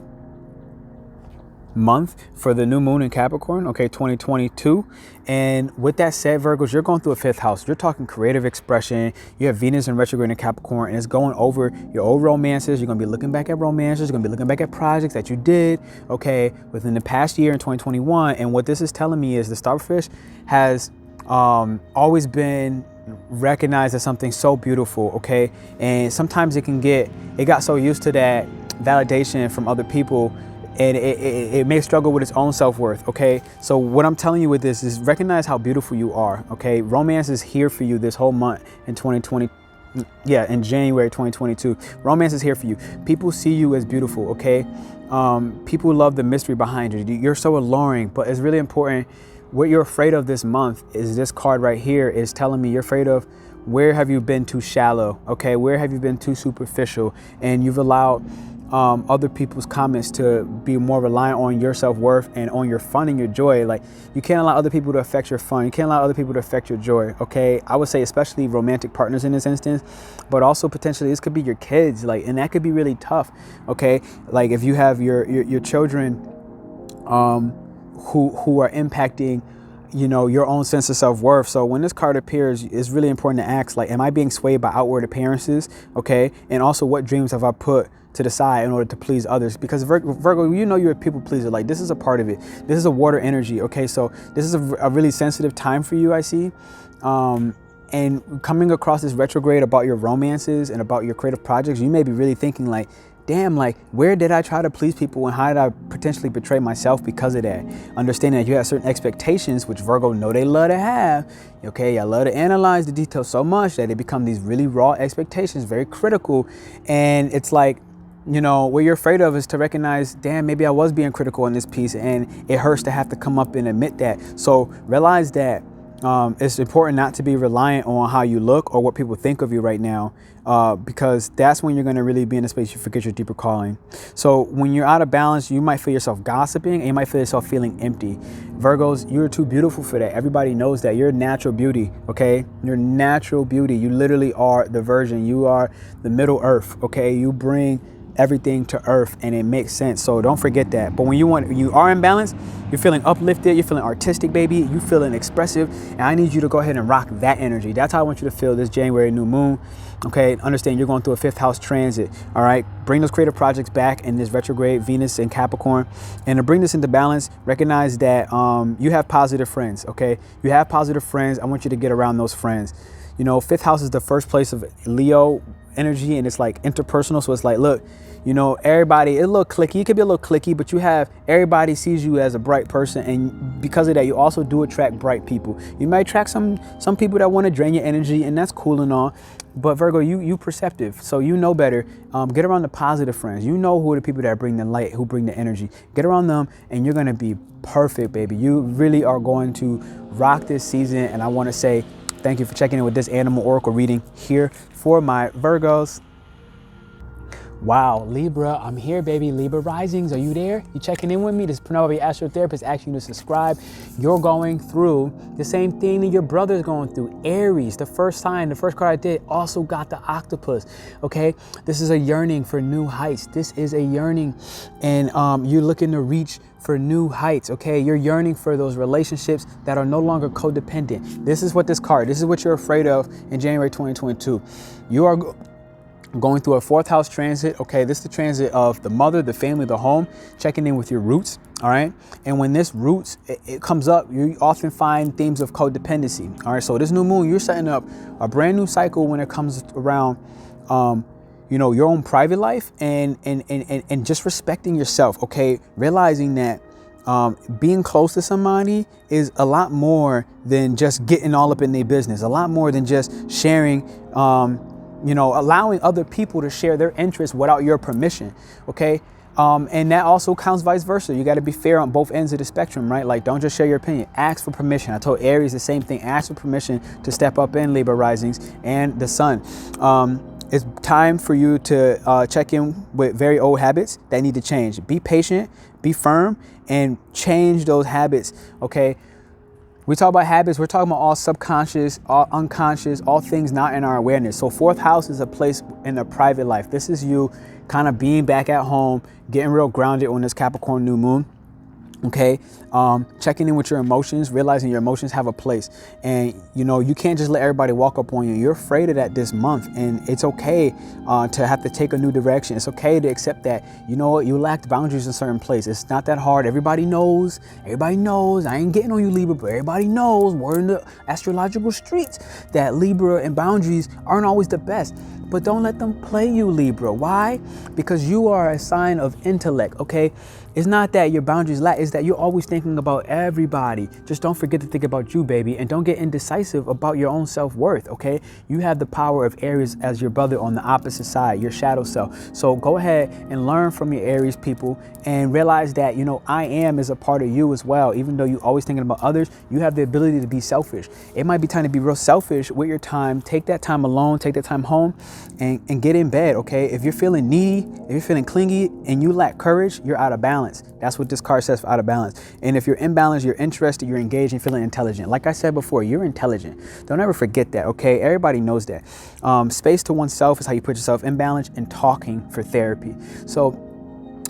month for the new moon in Capricorn, okay, 2022. And with that said, Virgos, you're going through a 5th house. You're talking creative expression. You have Venus in retrograde in Capricorn, and it's going over your old romances. You're going to be looking back at romances. You're going to be looking back at projects that you did, okay, within the past year in 2021. And what this is telling me is the starfish has always been recognized as something so beautiful, okay? And sometimes it got so used to that validation from other people, and it may struggle with its own self-worth, okay? So what I'm telling you with this is recognize how beautiful you are, okay? Romance is here for you this whole month in 2020. Yeah, in January 2022. Romance is here for you. People see you as beautiful, okay? People love the mystery behind you. You're so alluring, but it's really important. What you're afraid of this month is this card right here is telling me you're afraid of where have you been too shallow, okay? Where have you been too superficial? And you've allowed other people's comments to be more reliant on your self-worth and on your fun and your joy. Like, you can't allow other people to affect your fun. You can't allow other people to affect your joy, okay? I would say especially romantic partners in this instance, but also potentially this could be your kids, like, and that could be really tough, okay? Like if you have your children who are impacting, you know, your own sense of self-worth. So when this card appears, it's really important to ask, like, am I being swayed by outward appearances, okay? And also, what dreams have I put to the side in order to please others? Because Virgo, you know, you're a people pleaser. Like, this is a part of it. This is a water energy, okay? So this is a really sensitive time for you, I see. And coming across this retrograde about your romances and about your creative projects, you may be really thinking like, damn, like, where did I try to please people and how did I potentially betray myself because of that? Understanding that you have certain expectations, which Virgo know they love to have, okay? I love to analyze the details so much that they become these really raw expectations, very critical. And it's like, you know, what you're afraid of is to recognize, damn, maybe I was being critical in this piece, and it hurts to have to come up and admit that. So realize that it's important not to be reliant on how you look or what people think of you right now, because that's when you're going to really be in a space you forget your deeper calling. So when you're out of balance, you might feel yourself gossiping and you might feel yourself feeling empty. Virgos, you're too beautiful for that. Everybody knows that. You're natural beauty, okay? You're natural beauty. You literally are the virgin. You are the middle earth, okay? You bring everything to earth, and it makes sense. So don't forget that. But when you are in balance, you're feeling uplifted, you're feeling artistic, baby, you feeling expressive, and I need you to go ahead and rock that energy. That's how I want you to feel this January new moon. Okay, understand you're going through a 5th house transit. All right, bring those creative projects back in this retrograde Venus and Capricorn, and to bring this into balance, recognize that you have positive friends. Okay, you have positive friends. I want you to get around those friends. You know, 5th house is the first place of Leo energy, and it's like interpersonal. So it's like, look, you know, everybody, it's a little cliquey. It could be a little cliquey, but you have, everybody sees you as a bright person. And because of that, you also do attract bright people. You might attract some people that want to drain your energy, and that's cool and all. But Virgo, you perceptive, so you know better. Get around the positive friends. You know who are the people that bring the light, who bring the energy. Get around them, and you're going to be perfect, baby. You really are going to rock this season. And I want to say thank you for checking in with this animal oracle reading here for my Virgos. Wow, Libra, I'm here, baby. Libra risings, are you there? You checking in with me? This is Pernell, your AstroTherapist, asking you to subscribe. You're going through the same thing that your brother's going through. Aries, the first sign, the first card I did, also got the octopus, okay? This is a yearning for new heights. This is a yearning, and you're looking to reach for new heights, okay? You're yearning for those relationships that are no longer codependent. This is what this is what you're afraid of in January 2022. You are going through a 4th house transit, okay? This is the transit of the mother, the family, the home, checking in with your roots, all right? And when this roots, it comes up, you often find themes of codependency, all right? So this new moon, you're setting up a brand new cycle when it comes around, you know, your own private life and just respecting yourself, okay? Realizing that being close to somebody is a lot more than just getting all up in their business, a lot more than just sharing, you know, allowing other people to share their interests without your permission, okay? And that also counts vice versa. You got to be fair on both ends of the spectrum, right? Like, don't just share your opinion. Ask for permission. I told Aries the same thing. Ask for permission to step up in Libra risings and the sun. It's time for you to check in with very old habits that need to change. Be patient, be firm, and change those habits, okay? We talk about habits, we're talking about all subconscious, all unconscious, all things not in our awareness. So 4th house is a place in the private life. This is you kind of being back at home, getting real grounded on this Capricorn new moon. Okay, checking in with your emotions, realizing your emotions have a place, and you know you can't just let everybody walk up on you. You're afraid of that this month, and it's okay to have to take a new direction. It's okay to accept that, you know what, you lacked boundaries in certain places. It's not that hard. Everybody knows. I ain't getting on you, Libra, but everybody knows, we're in the astrological streets, that Libra and boundaries aren't always the best. But don't let them play you, Libra. Why? Because you are a sign of intellect, okay? It's not that your boundaries lack, it's that you're always thinking about everybody. Just don't forget to think about you, baby, and don't get indecisive about your own self-worth, okay? You have the power of Aries as your brother on the opposite side, your shadow self. So go ahead and learn from your Aries people and realize that, you know, I am is a part of you as well. Even though you're always thinking about others, you have the ability to be selfish. It might be time to be real selfish with your time. Take that time alone, take that time home, and get in bed, okay? If you're feeling needy, if you're feeling clingy and you lack courage, you're out of balance. That's what this card says for out of balance. And if you're in balance, you're interested, you're engaged, and feeling intelligent. Like I said before, you're intelligent. Don't ever forget that, okay? Everybody knows that. Space to oneself is how you put yourself in balance, and talking for therapy. So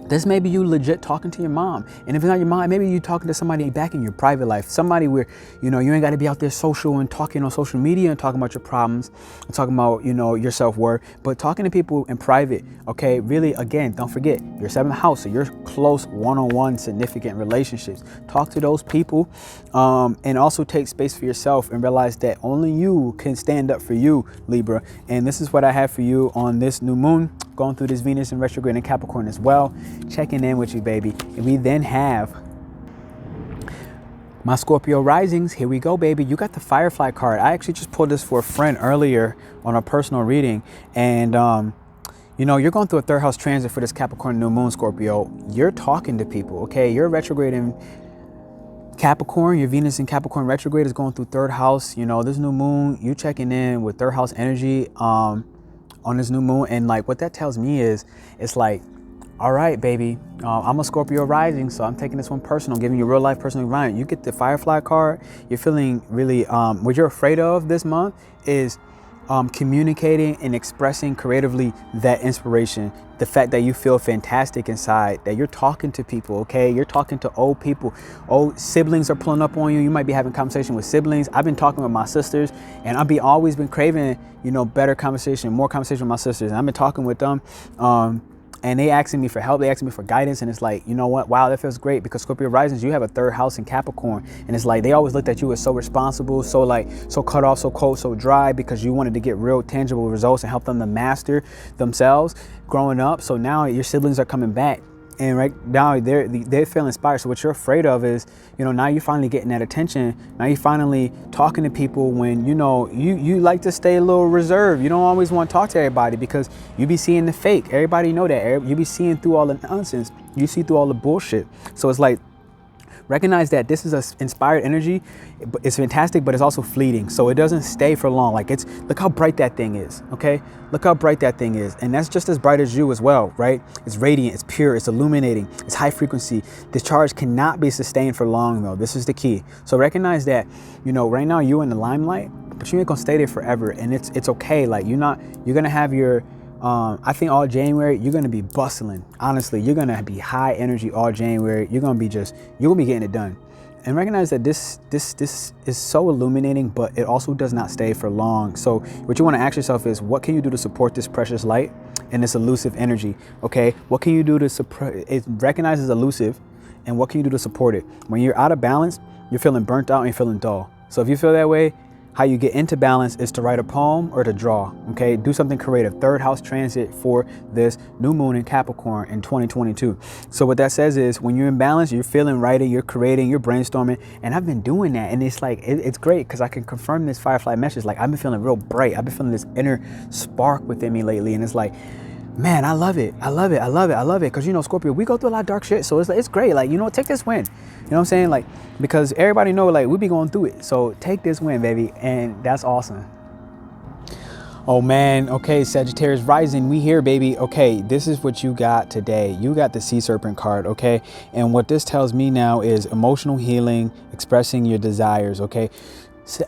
this may be you legit talking to your mom. And if it's not your mom, maybe you talking to somebody back in your private life. Somebody where, you know, you ain't got to be out there social and talking on social media and talking about your problems and talking about, you know, your self-worth, but talking to people in private, okay? Really, again, don't forget your 7th house, so your close one-on-one significant relationships. Talk to those people, and also take space for yourself and realize that only you can stand up for you, Libra. And this is what I have for you on this new moon, going through this Venus in retrograde in Capricorn as well. Checking in with you, baby. And we then have my Scorpio risings. Here we go, baby. You got the Firefly card. I actually just pulled this for a friend earlier on a personal reading. And, you know, you're going through a 3rd house transit for this Capricorn new moon, Scorpio. You're talking to people, okay? You're retrograde in Capricorn. Your Venus in Capricorn retrograde is going through 3rd house. You know, this new moon, you checking in with 3rd house energy on this new moon. And like what that tells me is, it's like, all right, baby, I'm a Scorpio rising, so I'm taking this one personal, giving you real life personal environment. You get the Firefly card. You're feeling really, what you're afraid of this month is communicating and expressing creatively that inspiration. The fact that you feel fantastic inside, that you're talking to people, okay? You're talking to old people. Old siblings are pulling up on you. You might be having conversation with siblings. I've been talking with my sisters, and always been craving, you know, better conversation, more conversation with my sisters. And I've been talking with them. And they asking me for help, they asking me for guidance, and it's like, you know what, wow, that feels great, because Scorpio risings, you have a 3rd house in Capricorn, and it's like they always looked at you as so responsible, so like, so cut off, so cold, so dry, because you wanted to get real tangible results and help them to master themselves growing up. So now your siblings are coming back, and right now they feel inspired. So what you're afraid of is, you know, now you're finally getting that attention. Now you're finally talking to people when, you know, you like to stay a little reserved. You don't always want to talk to everybody because you be seeing the fake. Everybody know that. You be seeing through all the nonsense. You see through all the bullshit. So it's like, recognize that this is an inspired energy. It's fantastic, but it's also fleeting. So it doesn't stay for long. Like look how bright that thing is, okay? Look how bright that thing is. And that's just as bright as you as well, right? It's radiant, it's pure, it's illuminating, it's high frequency. This charge cannot be sustained for long though. This is the key. So recognize that, you know, right now you're in the limelight, but you ain't gonna stay there forever. And it's okay. Like you're gonna have your, I think all January, you're going to be bustling. Honestly, you're going to be high energy all January. You're going to be getting it done. And recognize that this is so illuminating, but it also does not stay for long. So what you want to ask yourself is, what can you do to support this precious light and this elusive energy? Okay. What can you do to support it? Recognize it's elusive, and what can you do to support it? When you're out of balance, you're feeling burnt out and you're feeling dull. So if you feel that way, how you get into balance is to write a poem or to draw, okay? Do something creative. 3rd house transit for this new moon in Capricorn in 2022. So what that says is, when you're in balance, you're feeling writing, you're creating, you're brainstorming. And I've been doing that. And it's like, it's great because I can confirm this Firefly message. Like I've been feeling real bright. I've been feeling this inner spark within me lately. And it's like, man, I love it. I love it. I love it. I love it. Because, you know, Scorpio, we go through a lot of dark shit. So it's great. Like, you know, take this win. You know what I'm saying? Like, because everybody know, like, we be going through it. So take this win, baby. And that's awesome. Oh, man. Okay, Sagittarius rising. We here, baby. Okay, this is what you got today. You got the Sea Serpent card, okay? And what this tells me now is emotional healing, expressing your desires, okay?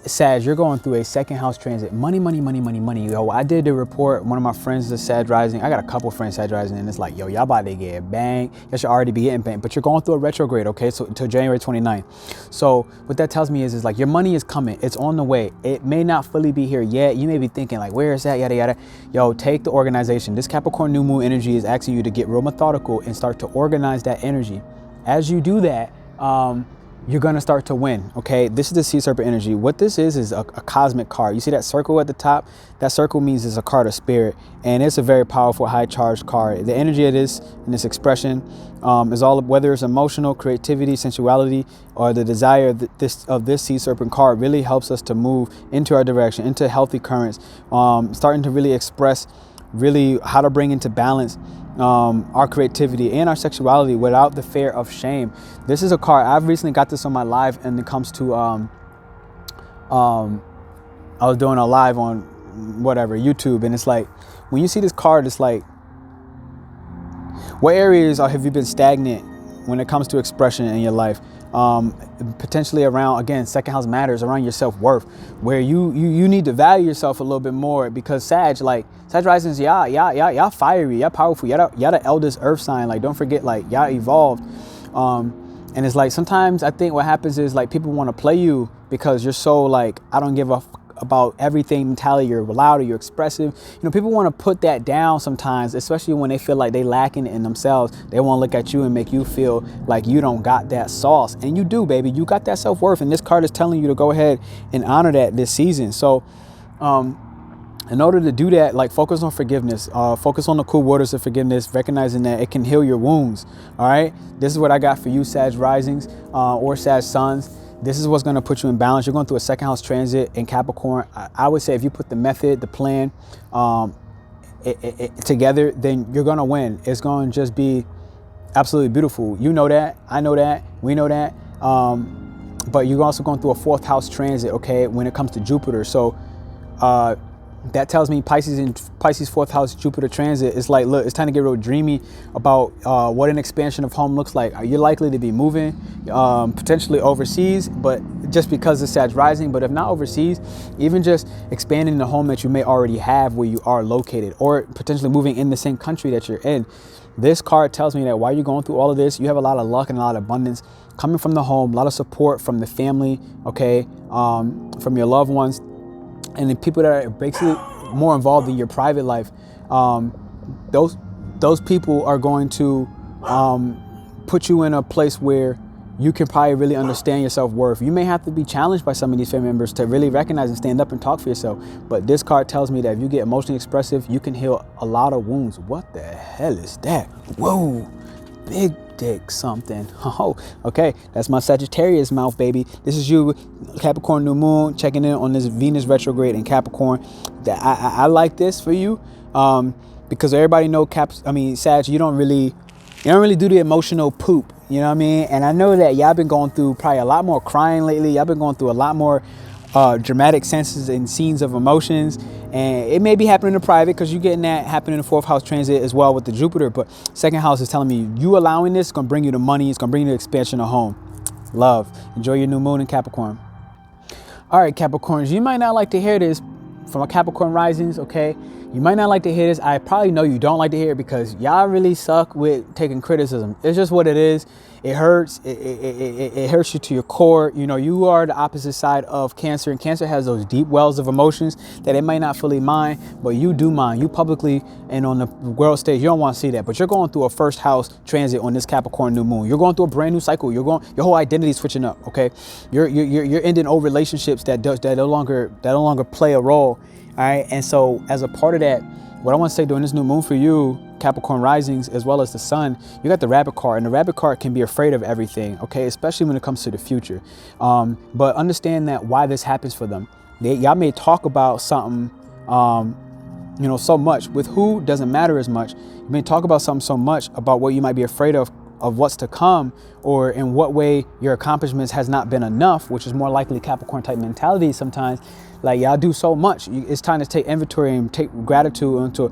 Sag, you're going through a 2nd house transit. Money, money, money, money, money. Yo, I did the report. One of my friends is Sag rising. I got a couple friends Sag rising, and it's like, yo, y'all about to get banged. You should already be getting banged, but you're going through a retrograde, okay? So until January 29th. So what that tells me is like your money is coming. It's on the way. It may not fully be here yet. You may be thinking like, where is that? Yada, yada. Yo, take the organization. This Capricorn new moon energy is asking you to get real methodical and start to organize that energy. As you do that, you're going to start to win. Okay. This is the sea serpent energy. What this is a cosmic card. You see that circle at the top? That circle means it's a card of spirit, and it's a very powerful, high charged card. The energy it is in this expression is all, whether it's emotional, creativity, sensuality, or the desire of this sea serpent card really helps us to move into our direction, into healthy currents, starting to really express really how to bring into balance our creativity and our sexuality without the fear of shame. This is a card, I've recently got this on my live, and it comes to I was doing a live on whatever, YouTube, and it's like, when you see this card, it's like, what areas have you been stagnant when it comes to expression in your life? Potentially around, again, second house matters, around your self-worth, where you need to value yourself a little bit more, because Sag risings, y'all fiery, y'all powerful, y'all the eldest earth sign. Like, don't forget, like, y'all evolved. And it's like, sometimes I think what happens is, like, people want to play you because you're so, like, I don't give a about everything mentality. You're loud, or you're expressive. You know, people want to put that down sometimes, especially when they feel like they lacking in themselves. They want to look at you and make you feel like you don't got that sauce, and you do, baby. You got that self-worth, and this card is telling you to go ahead and honor that this season. So in order to do that, like, focus on forgiveness, focus on the cool waters of forgiveness, recognizing that it can heal your wounds. All right, this is what I got for you, Sag risings or Sag suns. This is what's going to put you in balance. You're going through a second house transit in Capricorn. I would say if you put the method, the plan together, then you're going to win. It's going to just be absolutely beautiful. You know that. I know that. We know that. But you're also going through a fourth house transit, okay, when it comes to Jupiter. So that tells me Pisces fourth house Jupiter transit is like, look, it's time to get real dreamy about what an expansion of home looks like. Are you likely to be moving potentially overseas, but just because it's Sag rising? But if not overseas, even just expanding the home that you may already have where you are located, or potentially moving in the same country that you're in. This card tells me that while you're going through all of this, you have a lot of luck and a lot of abundance coming from the home, a lot of support from the family, okay, from your loved ones, and the people that are basically more involved in your private life. Those people are going to put you in a place where you can probably really understand your self-worth. You may have to be challenged by some of these family members to really recognize and stand up and talk for yourself. But this card tells me that if you get emotionally expressive, you can heal a lot of wounds. What the hell is that? Whoa, big dick something. Oh, okay, that's my Sagittarius mouth, baby. This is you, Capricorn new moon, checking in on this Venus retrograde in Capricorn. I like this for you because everybody know Sag, you don't really do the emotional poop. You know what I mean? And I know that y'all been going through probably a lot more crying lately. Y'all been going through a lot more dramatic senses and scenes of emotions. And it may be happening in private because you're getting that happening in the fourth house transit as well with the Jupiter. But second house is telling me you allowing this is going to bring you the money. It's going to bring you the expansion of home. Love. Enjoy your new moon in Capricorn. All right, Capricorns, you might not like to hear this from a Capricorn risings, okay? You might not like to hear this. I probably know you don't like to hear it because y'all really suck with taking criticism. It's just what it is. It hurts. It hurts you to your core. You know, you are the opposite side of Cancer, and Cancer has those deep wells of emotions that it might not fully mind, but you do mind. You publicly and on the world stage, you don't want to see that, but you're going through a first house transit on this Capricorn new moon. You're going through a brand new cycle. Your whole identity is switching up. Okay, you're ending old relationships that no longer play a role. All right, and so as a part of that, what I want to say during this new moon for you, Capricorn risings, as well as the sun, you got the Rabbit card, and the Rabbit card can be afraid of everything, okay, especially when it comes to the future. But understand that why this happens for them. Y'all may talk about something, so much. With who doesn't matter as much. You may talk about something so much about what you might be afraid of what's to come, or in what way your accomplishments has not been enough, which is more likely Capricorn type mentality sometimes. Like, y'all do so much. It's time to take inventory and take gratitude into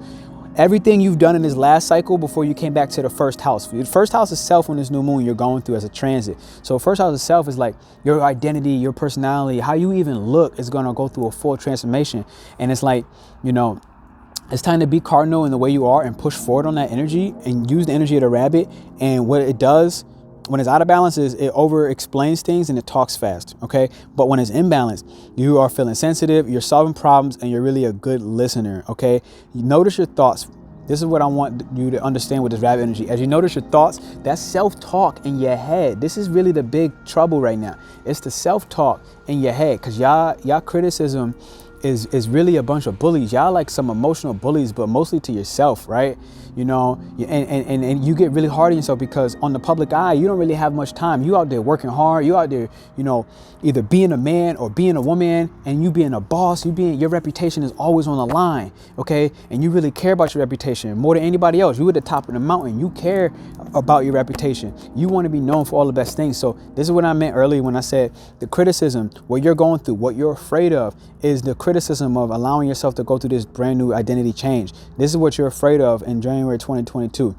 everything you've done in this last cycle before you came back to the first house. The first house itself on this new moon you're going through as a transit. So first house itself is like your identity, your personality, how you even look is going to go through a full transformation. And it's like, it's time to be cardinal in the way you are and push forward on that energy and use the energy of the rabbit. And what it does when it's out of balance is it over explains things and it talks fast. Okay. But when it's in balance, you are feeling sensitive, you're solving problems, and you're really a good listener. Okay. You notice your thoughts This is what I want you to understand with this rabbit energy. As you notice your thoughts, that's self-talk in your head. This is really the big trouble right now. It's the self-talk in your head, because y'all criticism is really a bunch of bullies. Y'all like some emotional bullies, but mostly to yourself, right? You know, and you get really hard on yourself because on the public eye, you don't really have much time. You out there working hard. You out there, you know, either being a man or being a woman, and you being a boss, your reputation is always on the line, okay? And you really care about your reputation more than anybody else. You at the top of the mountain. You care about your reputation. You want to be known for all the best things. So this is what I meant earlier when I said the criticism, what you're going through, what you're afraid of is the criticism of allowing yourself to go through this brand new identity change. This is what you're afraid of in January 2022.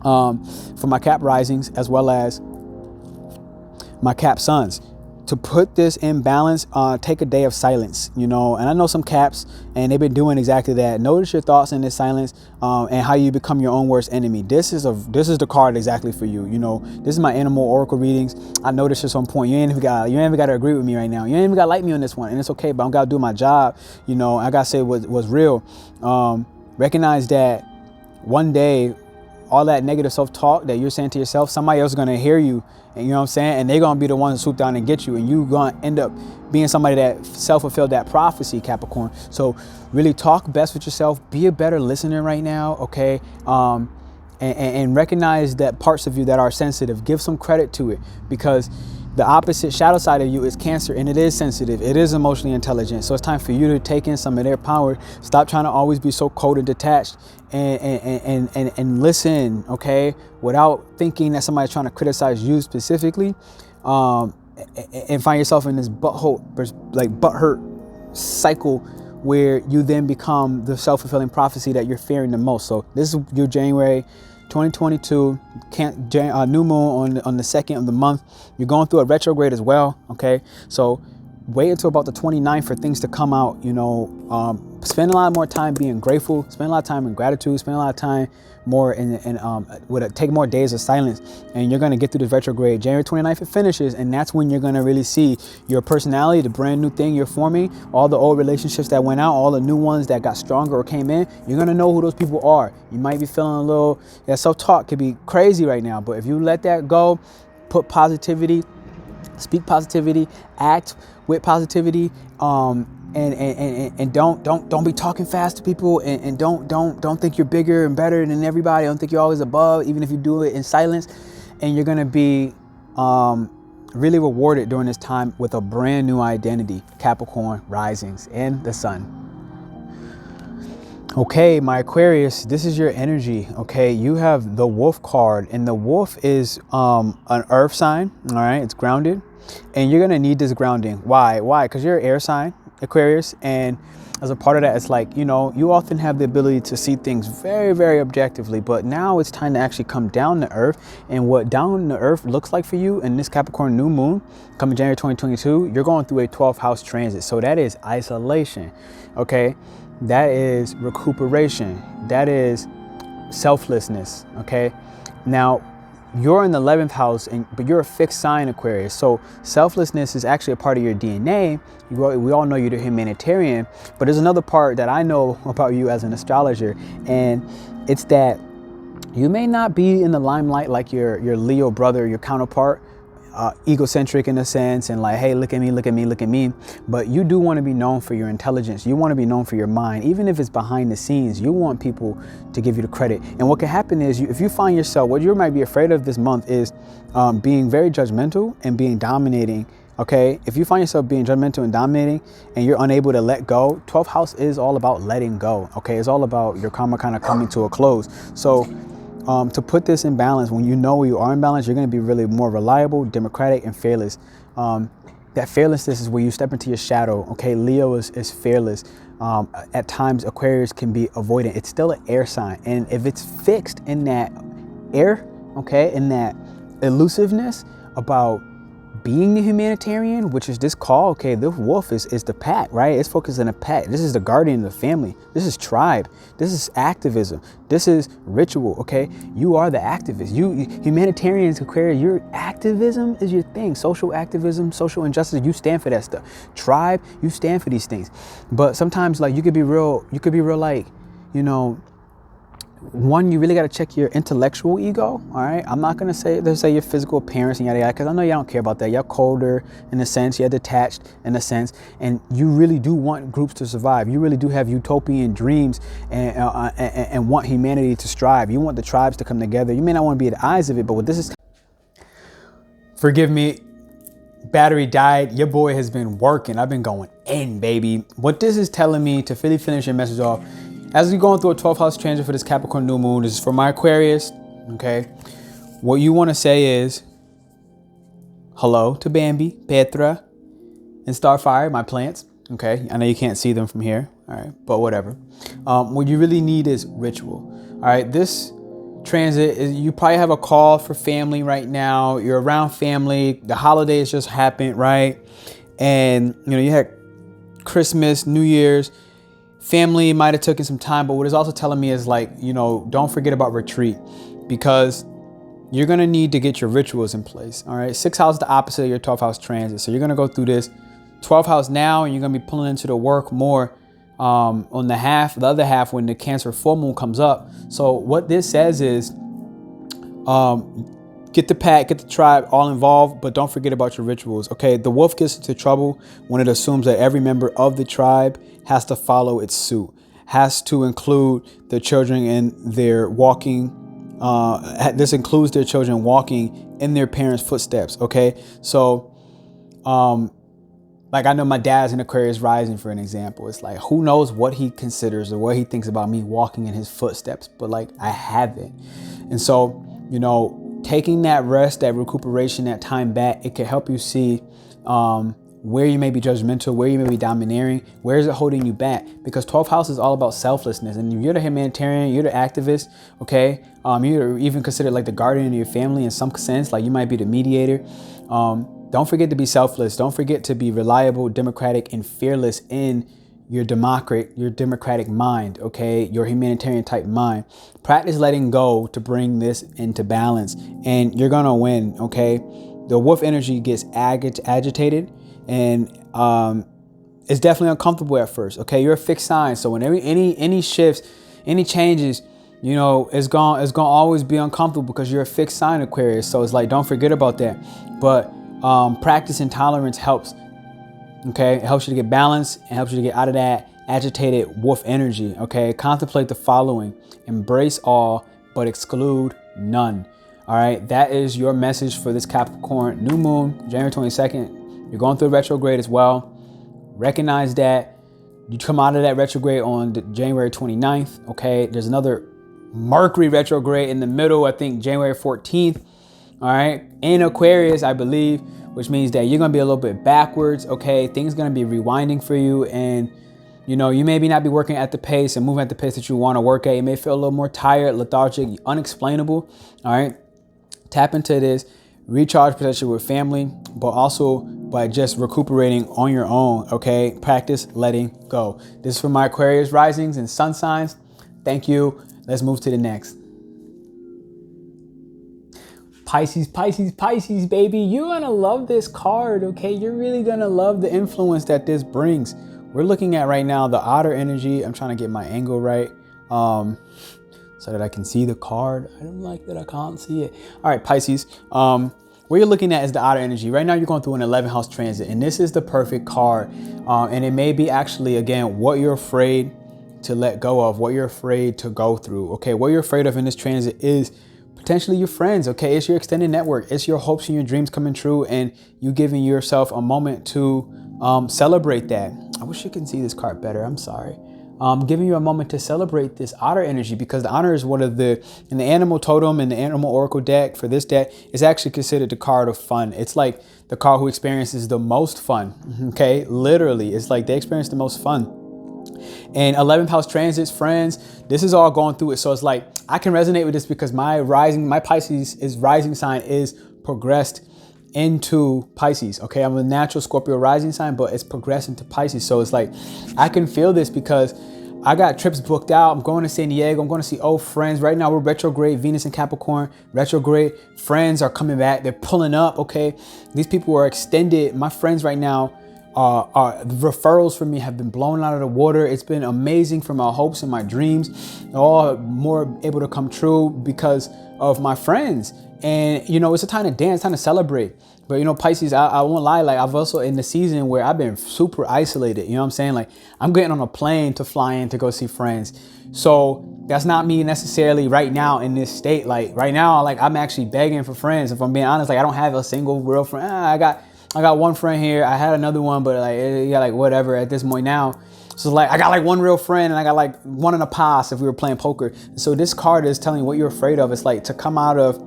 For my Cap risings as well as my Cap suns. To put this in balance, take a day of silence, you know, and I know some Caps and they've been doing exactly that. Notice your thoughts in this silence and how you become your own worst enemy. This is the card exactly for you. You know, this is my animal oracle readings. I noticed this on point. You ain't even got to agree with me right now. You ain't even got to like me on this one, and it's okay, but I got to do my job. You know, I got to say what's real. Recognize that one day, all that negative self-talk that you're saying to yourself, somebody else is going to hear you, and you know what I'm saying? And they're going to be the ones to swoop down and get you, and you're going to end up being somebody that self-fulfilled that prophecy, Capricorn. So really talk best with yourself. Be a better listener right now, okay? And recognize that parts of you that are sensitive. Give some credit to it, because the opposite shadow side of you is Cancer, and it is sensitive. It is emotionally intelligent. So it's time for you to take in some of their power. Stop trying to always be so cold and detached, and listen, okay? Without thinking that somebody's trying to criticize you specifically, and find yourself in this butthurt cycle where you then become the self-fulfilling prophecy that you're fearing the most. So this is your January 2022 new moon on the 2nd of the month. You're going through a retrograde as well, okay? So wait until about the 29th for things to come out, you know. Spend a lot more time being grateful, spend a lot of time in gratitude, spend a lot of time more take more days of silence, and you're going to get through this retrograde. January 29th it finishes, and that's when you're going to really see your personality, the brand new thing you're forming, all the old relationships that went out, all the new ones that got stronger or came in. You're going to know who those people are. You might be feeling a little, that self-talk could be crazy right now, but if you let that go, put positivity, speak positivity, act with positivity, and don't be talking fast to people, and don't think you're bigger and better than everybody. Don't think you're always above, even if you do it in silence. And you're gonna be really rewarded during this time with a brand new identity, Capricorn risings and the sun. Okay, my Aquarius, this is your energy, okay? You have the Wolf card, and the Wolf is an earth sign, all right? It's grounded, and you're gonna need this grounding. Why? Because you're an air sign, Aquarius, and as a part of that, it's like, you know, you often have the ability to see things very, very objectively, but now it's time to actually come down to earth. And what down to earth looks like for you in this Capricorn new moon coming January 2022, you're going through a 12th house transit. So that is isolation, okay? That is recuperation. That is selflessness, okay? Now, you're in the 11th house, but you're a fixed sign, Aquarius. So selflessness is actually a part of your DNA. We all know you're the humanitarian, but there's another part that I know about you as an astrologer, and it's that you may not be in the limelight like your Leo brother, your counterpart, egocentric in a sense, and like, hey, look at me, look at me, look at me. But you do want to be known for your intelligence. You want to be known for your mind. Even if it's behind the scenes, you want people to give you the credit. And what can happen is, if you find yourself, what you might be afraid of this month is being very judgmental and being dominating. Okay, if you find yourself being judgmental and dominating and you're unable to let go, 12th house is all about letting go. Okay, it's all about your karma kind of coming to a close. So to put this in balance, when you know you are in balance, you're going to be really more reliable, democratic, and fearless. That fearlessness is where you step into your shadow. Okay, Leo is fearless. At times, Aquarius can be avoidant. It's still an air sign. And if it's fixed in that air, okay, in that elusiveness about being the humanitarian, which is this call, okay, the wolf is the pack, right? It's focused on a pack. This is the guardian of the family. This is tribe. This is activism. This is ritual, okay? You are the activist. You humanitarians, Aquarius, your activism is your thing. Social activism, social injustice, you stand for that stuff. Tribe, you stand for these things. But sometimes, like, you could be real like, you know, one, you really got to check your intellectual ego. All right. I'm not going to say your physical appearance and yada yada, because I know y'all don't care about that. Y'all colder in a sense. You're detached in a sense. And you really do want groups to survive. You really do have utopian dreams and want humanity to strive. You want the tribes to come together. You may not want to be at the eyes of it, but what this is, forgive me, battery died. Your boy has been working. I've been going in, baby. What this is telling me, to really finish your message off, as we're going through a 12th house transit for this Capricorn new moon, this is for my Aquarius, okay? What you want to say is hello to Bambi, Petra, and Starfire, my plants, okay? I know you can't see them from here, all right, but whatever. What you really need is ritual, all right? This transit, you probably have a call for family right now. You're around family. The holidays just happened, right? And, you know, you had Christmas, New Year's. Family might have taken some time, but what it's also telling me is, like, you know, don't forget about retreat, because you're going to need to get your rituals in place. All right. 6th house is the opposite of your 12th house transit. So you're going to go through this 12th house now, and you're going to be pulling into the work more on the other half when the Cancer full moon comes up. So what this says is get the pack, get the tribe all involved, but don't forget about your rituals. Okay. The wolf gets into trouble when it assumes that every member of the tribe has to follow its suit, has to include the children in their walking. This includes their children walking in their parents' footsteps. Okay. So, like, I know my dad's in Aquarius rising, for an example. It's like, who knows what he considers or what he thinks about me walking in his footsteps, but like, I haven't. And so, you know, taking that rest, that recuperation, that time back, it can help you see, where you may be judgmental, where you may be domineering, where is it holding you back? Because 12th house is all about selflessness. And if you're the humanitarian, you're the activist, okay? You're even considered like the guardian of your family in some sense, like you might be the mediator. Don't forget to be selfless. Don't forget to be reliable, democratic, and fearless in your democratic mind, okay? Your humanitarian type mind. Practice letting go to bring this into balance, and you're gonna win, okay? The wolf energy gets agitated, and it's definitely uncomfortable at first. Okay, you're a fixed sign, so when any shifts, any changes, you know, it's gonna always be uncomfortable because you're a fixed sign, Aquarius. So it's like, don't forget about that. But practice and tolerance helps. Okay, it helps you to get balance and helps you to get out of that agitated wolf energy. Okay, contemplate the following: embrace all, but exclude none. All right, that is your message for this Capricorn new moon, January 22nd. You're going through retrograde as well. Recognize that you come out of that retrograde on January 29th. Okay, there's another Mercury retrograde in the middle, I think January 14th. All right, in Aquarius, I believe, which means that you're going to be a little bit backwards. Okay, things going to be rewinding for you. And, you know, you maybe not be working at the pace and moving at the pace that you want to work at. You may feel a little more tired, lethargic, unexplainable. All right, tap into this. Recharge potentially with family, but also by just recuperating on your own, okay? Practice letting go. This is for my Aquarius risings and sun signs. Thank you. Let's move to the next. Pisces, Pisces, Pisces, baby. You're going to love this card, okay? You're really going to love the influence that this brings. We're looking at right now the otter energy. I'm trying to get my angle right so that I can see the card. I don't like that I can't see it. All right, Pisces. What you're looking at is the otter energy. Right now, you're going through an 11th house transit, and this is the perfect card. And it may be actually, again, what you're afraid to let go of, what you're afraid to go through. Okay, what you're afraid of in this transit is potentially your friends. Okay, it's your extended network. It's your hopes and your dreams coming true, and you giving yourself a moment to celebrate that. I wish you could see this card better. I'm sorry. Giving you a moment to celebrate this otter energy, because the otter is one of in the animal totem and the animal oracle deck for this deck is actually considered the card of fun. It's like the card who experiences the most fun. Okay, literally, it's like they experience the most fun. And 11th house transits, friends, this is all going through it. So it's like I can resonate with this because my Pisces rising sign is progressed into Pisces. Okay, I'm a natural Scorpio rising sign, but it's progressing to Pisces. So it's like I can feel this because I got trips booked out. I'm going to San Diego. I'm going to see old friends. Right now we're retrograde, Venus and Capricorn retrograde. Friends are coming back. They're pulling up. Okay, these people are extended. My friends right now, The referrals for me have been blown out of the water. It's been amazing for my hopes and my dreams. They're all more able to come true because of my friends. And, you know, it's a time to dance, time to celebrate. But, you know, Pisces, I won't lie, like I've also in the season where I've been super isolated. You know what I'm saying? Like I'm getting on a plane to fly in to go see friends. So that's not me necessarily right now in this state. Like right now, like I'm actually begging for friends. If I'm being honest, like I don't have a single real friend. I got one friend here. I had another one, but like, yeah, like whatever at this point now. So like I got like one real friend and I got like one in a past if we were playing poker. So this card is telling you what you're afraid of. It's like to come out of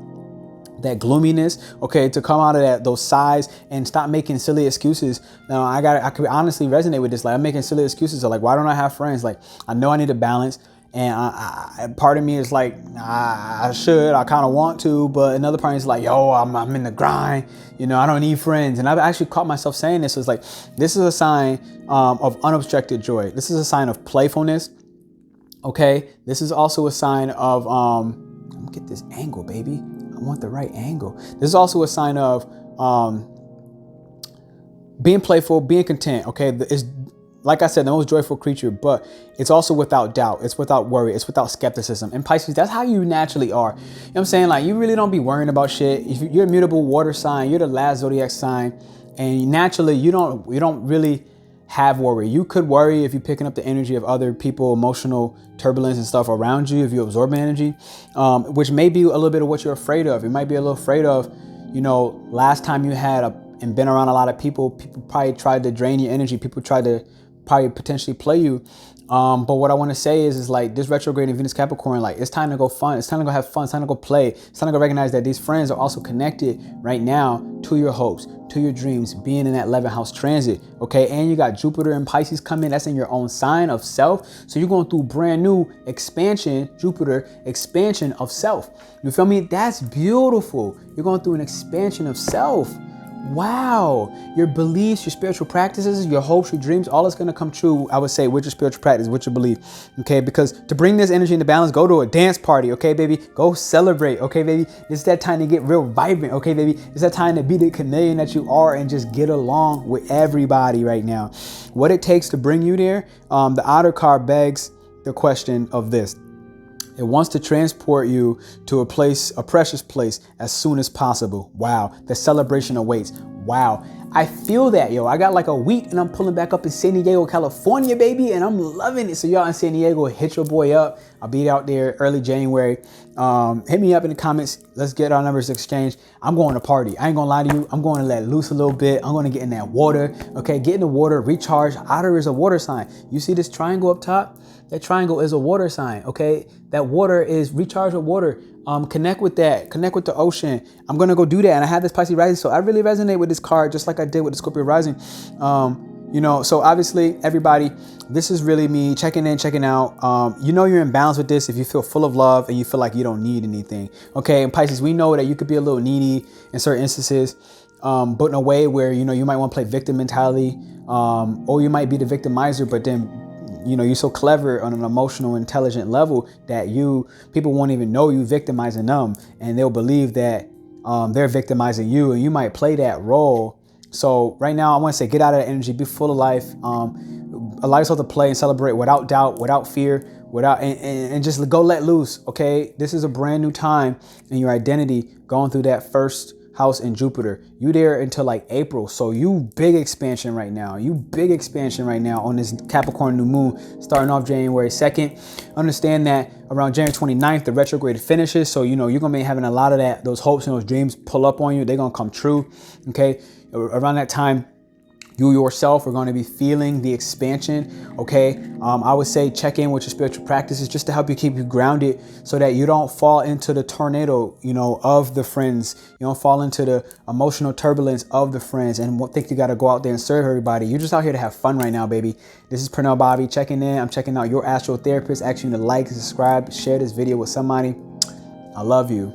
that gloominess, okay, to come out of those sighs and stop making silly excuses. Now I could honestly resonate with this. Like I'm making silly excuses. So like, why don't I have friends? Like I know I need a balance. And part of me is like, I kind of want to, but another part is like, yo, I'm in the grind, you know, I don't need friends. And I've actually caught myself saying this. So it's like, this is a sign of unobstructed joy. This is a sign of playfulness. Okay. This is also a sign of, let me get this angle, baby. I want the right angle. This is also a sign of being playful, being content. Okay. It's, like I said, the most joyful creature, but it's also without doubt. It's without worry. It's without skepticism. And Pisces, that's how you naturally are. You know what I'm saying? Like you really don't be worrying about shit. If you're a mutable water sign, you're the last zodiac sign, and naturally you don't really have worry. You could worry if you're picking up the energy of other people, emotional turbulence and stuff around you, if you absorb energy, which may be a little bit of what you're afraid of. You might be a little afraid of, you know, last time you had and been around a lot of people probably tried to drain your energy. People tried to probably potentially play you. But what I want to say is like this retrograde in Venus Capricorn, like it's time to go fun. It's time to go have fun. It's time to go play. It's time to go recognize that these friends are also connected right now to your hopes, to your dreams, being in that 11th house transit. Okay. And you got Jupiter and Pisces coming. That's in your own sign of self. So you're going through brand new expansion, Jupiter expansion of self. You feel me? That's beautiful. You're going through an expansion of self. Wow, your beliefs, your spiritual practices, your hopes, your dreams, all is going to come true, I would say, with your spiritual practice, with your belief. Okay, because to bring this energy into balance, go to a dance party. Okay, baby, go celebrate. Okay, baby, it's that time to get real vibrant. Okay, baby, it's that time to be the chameleon that you are and just get along with everybody right now. What it takes to bring you there, the outer card begs the question of this. It wants to transport you to a place, a precious place, as soon as possible. Wow. The celebration awaits. Wow. I feel that, yo. I got like a week and I'm pulling back up in San Diego, California, baby, and I'm loving it. So y'all in San Diego, hit your boy up. I'll be out there early January. Hit me up in the comments. Let's get our numbers exchanged. I'm going to party. I ain't gonna lie to you. I'm going to let loose a little bit. I'm going to get in that water. Okay, get in the water, recharge. Otter is a water sign. You see this triangle up top? That triangle is a water sign. Okay, that water is recharge with water. Connect with that. Connect with the ocean. I'm gonna go do that. And I had this Pisces rising, so I really resonate with this card, just like I did with the Scorpio rising. You know, so obviously, everybody, this is really me checking in, checking out. You know, you're in balance with this if you feel full of love and you feel like you don't need anything. Okay, and Pisces, we know that you could be a little needy in certain instances, but in a way where, you know, you might want to play victim mentality, or you might be the victimizer, but then, you know, you're so clever on an emotional, intelligent level that people won't even know you victimizing them, and they'll believe that they're victimizing you, and you might play that role. So right now, I want to say, get out of that energy, be full of life, allow yourself to play and celebrate without doubt, without fear, and just go let loose. Okay, this is a brand new time in your identity, going through that first house in Jupiter. You there until like April. So you big expansion right now. You big expansion right now on this Capricorn new moon starting off January 2nd. Understand that around January 29th, the retrograde finishes. So, you know, you're going to be having a lot of those hopes and those dreams pull up on you. They're going to come true. Okay. Around that time, you yourself are going to be feeling the expansion. Okay. I would say check in with your spiritual practices just to help you keep you grounded so that you don't fall into the tornado, you know, of the friends. You don't fall into the emotional turbulence of the friends and think you got to go out there and serve everybody. You're just out here to have fun right now, baby. This is Pernell Bobby checking in. I'm checking out your AstroTherapist, asking you to like, subscribe, share this video with somebody. I love you.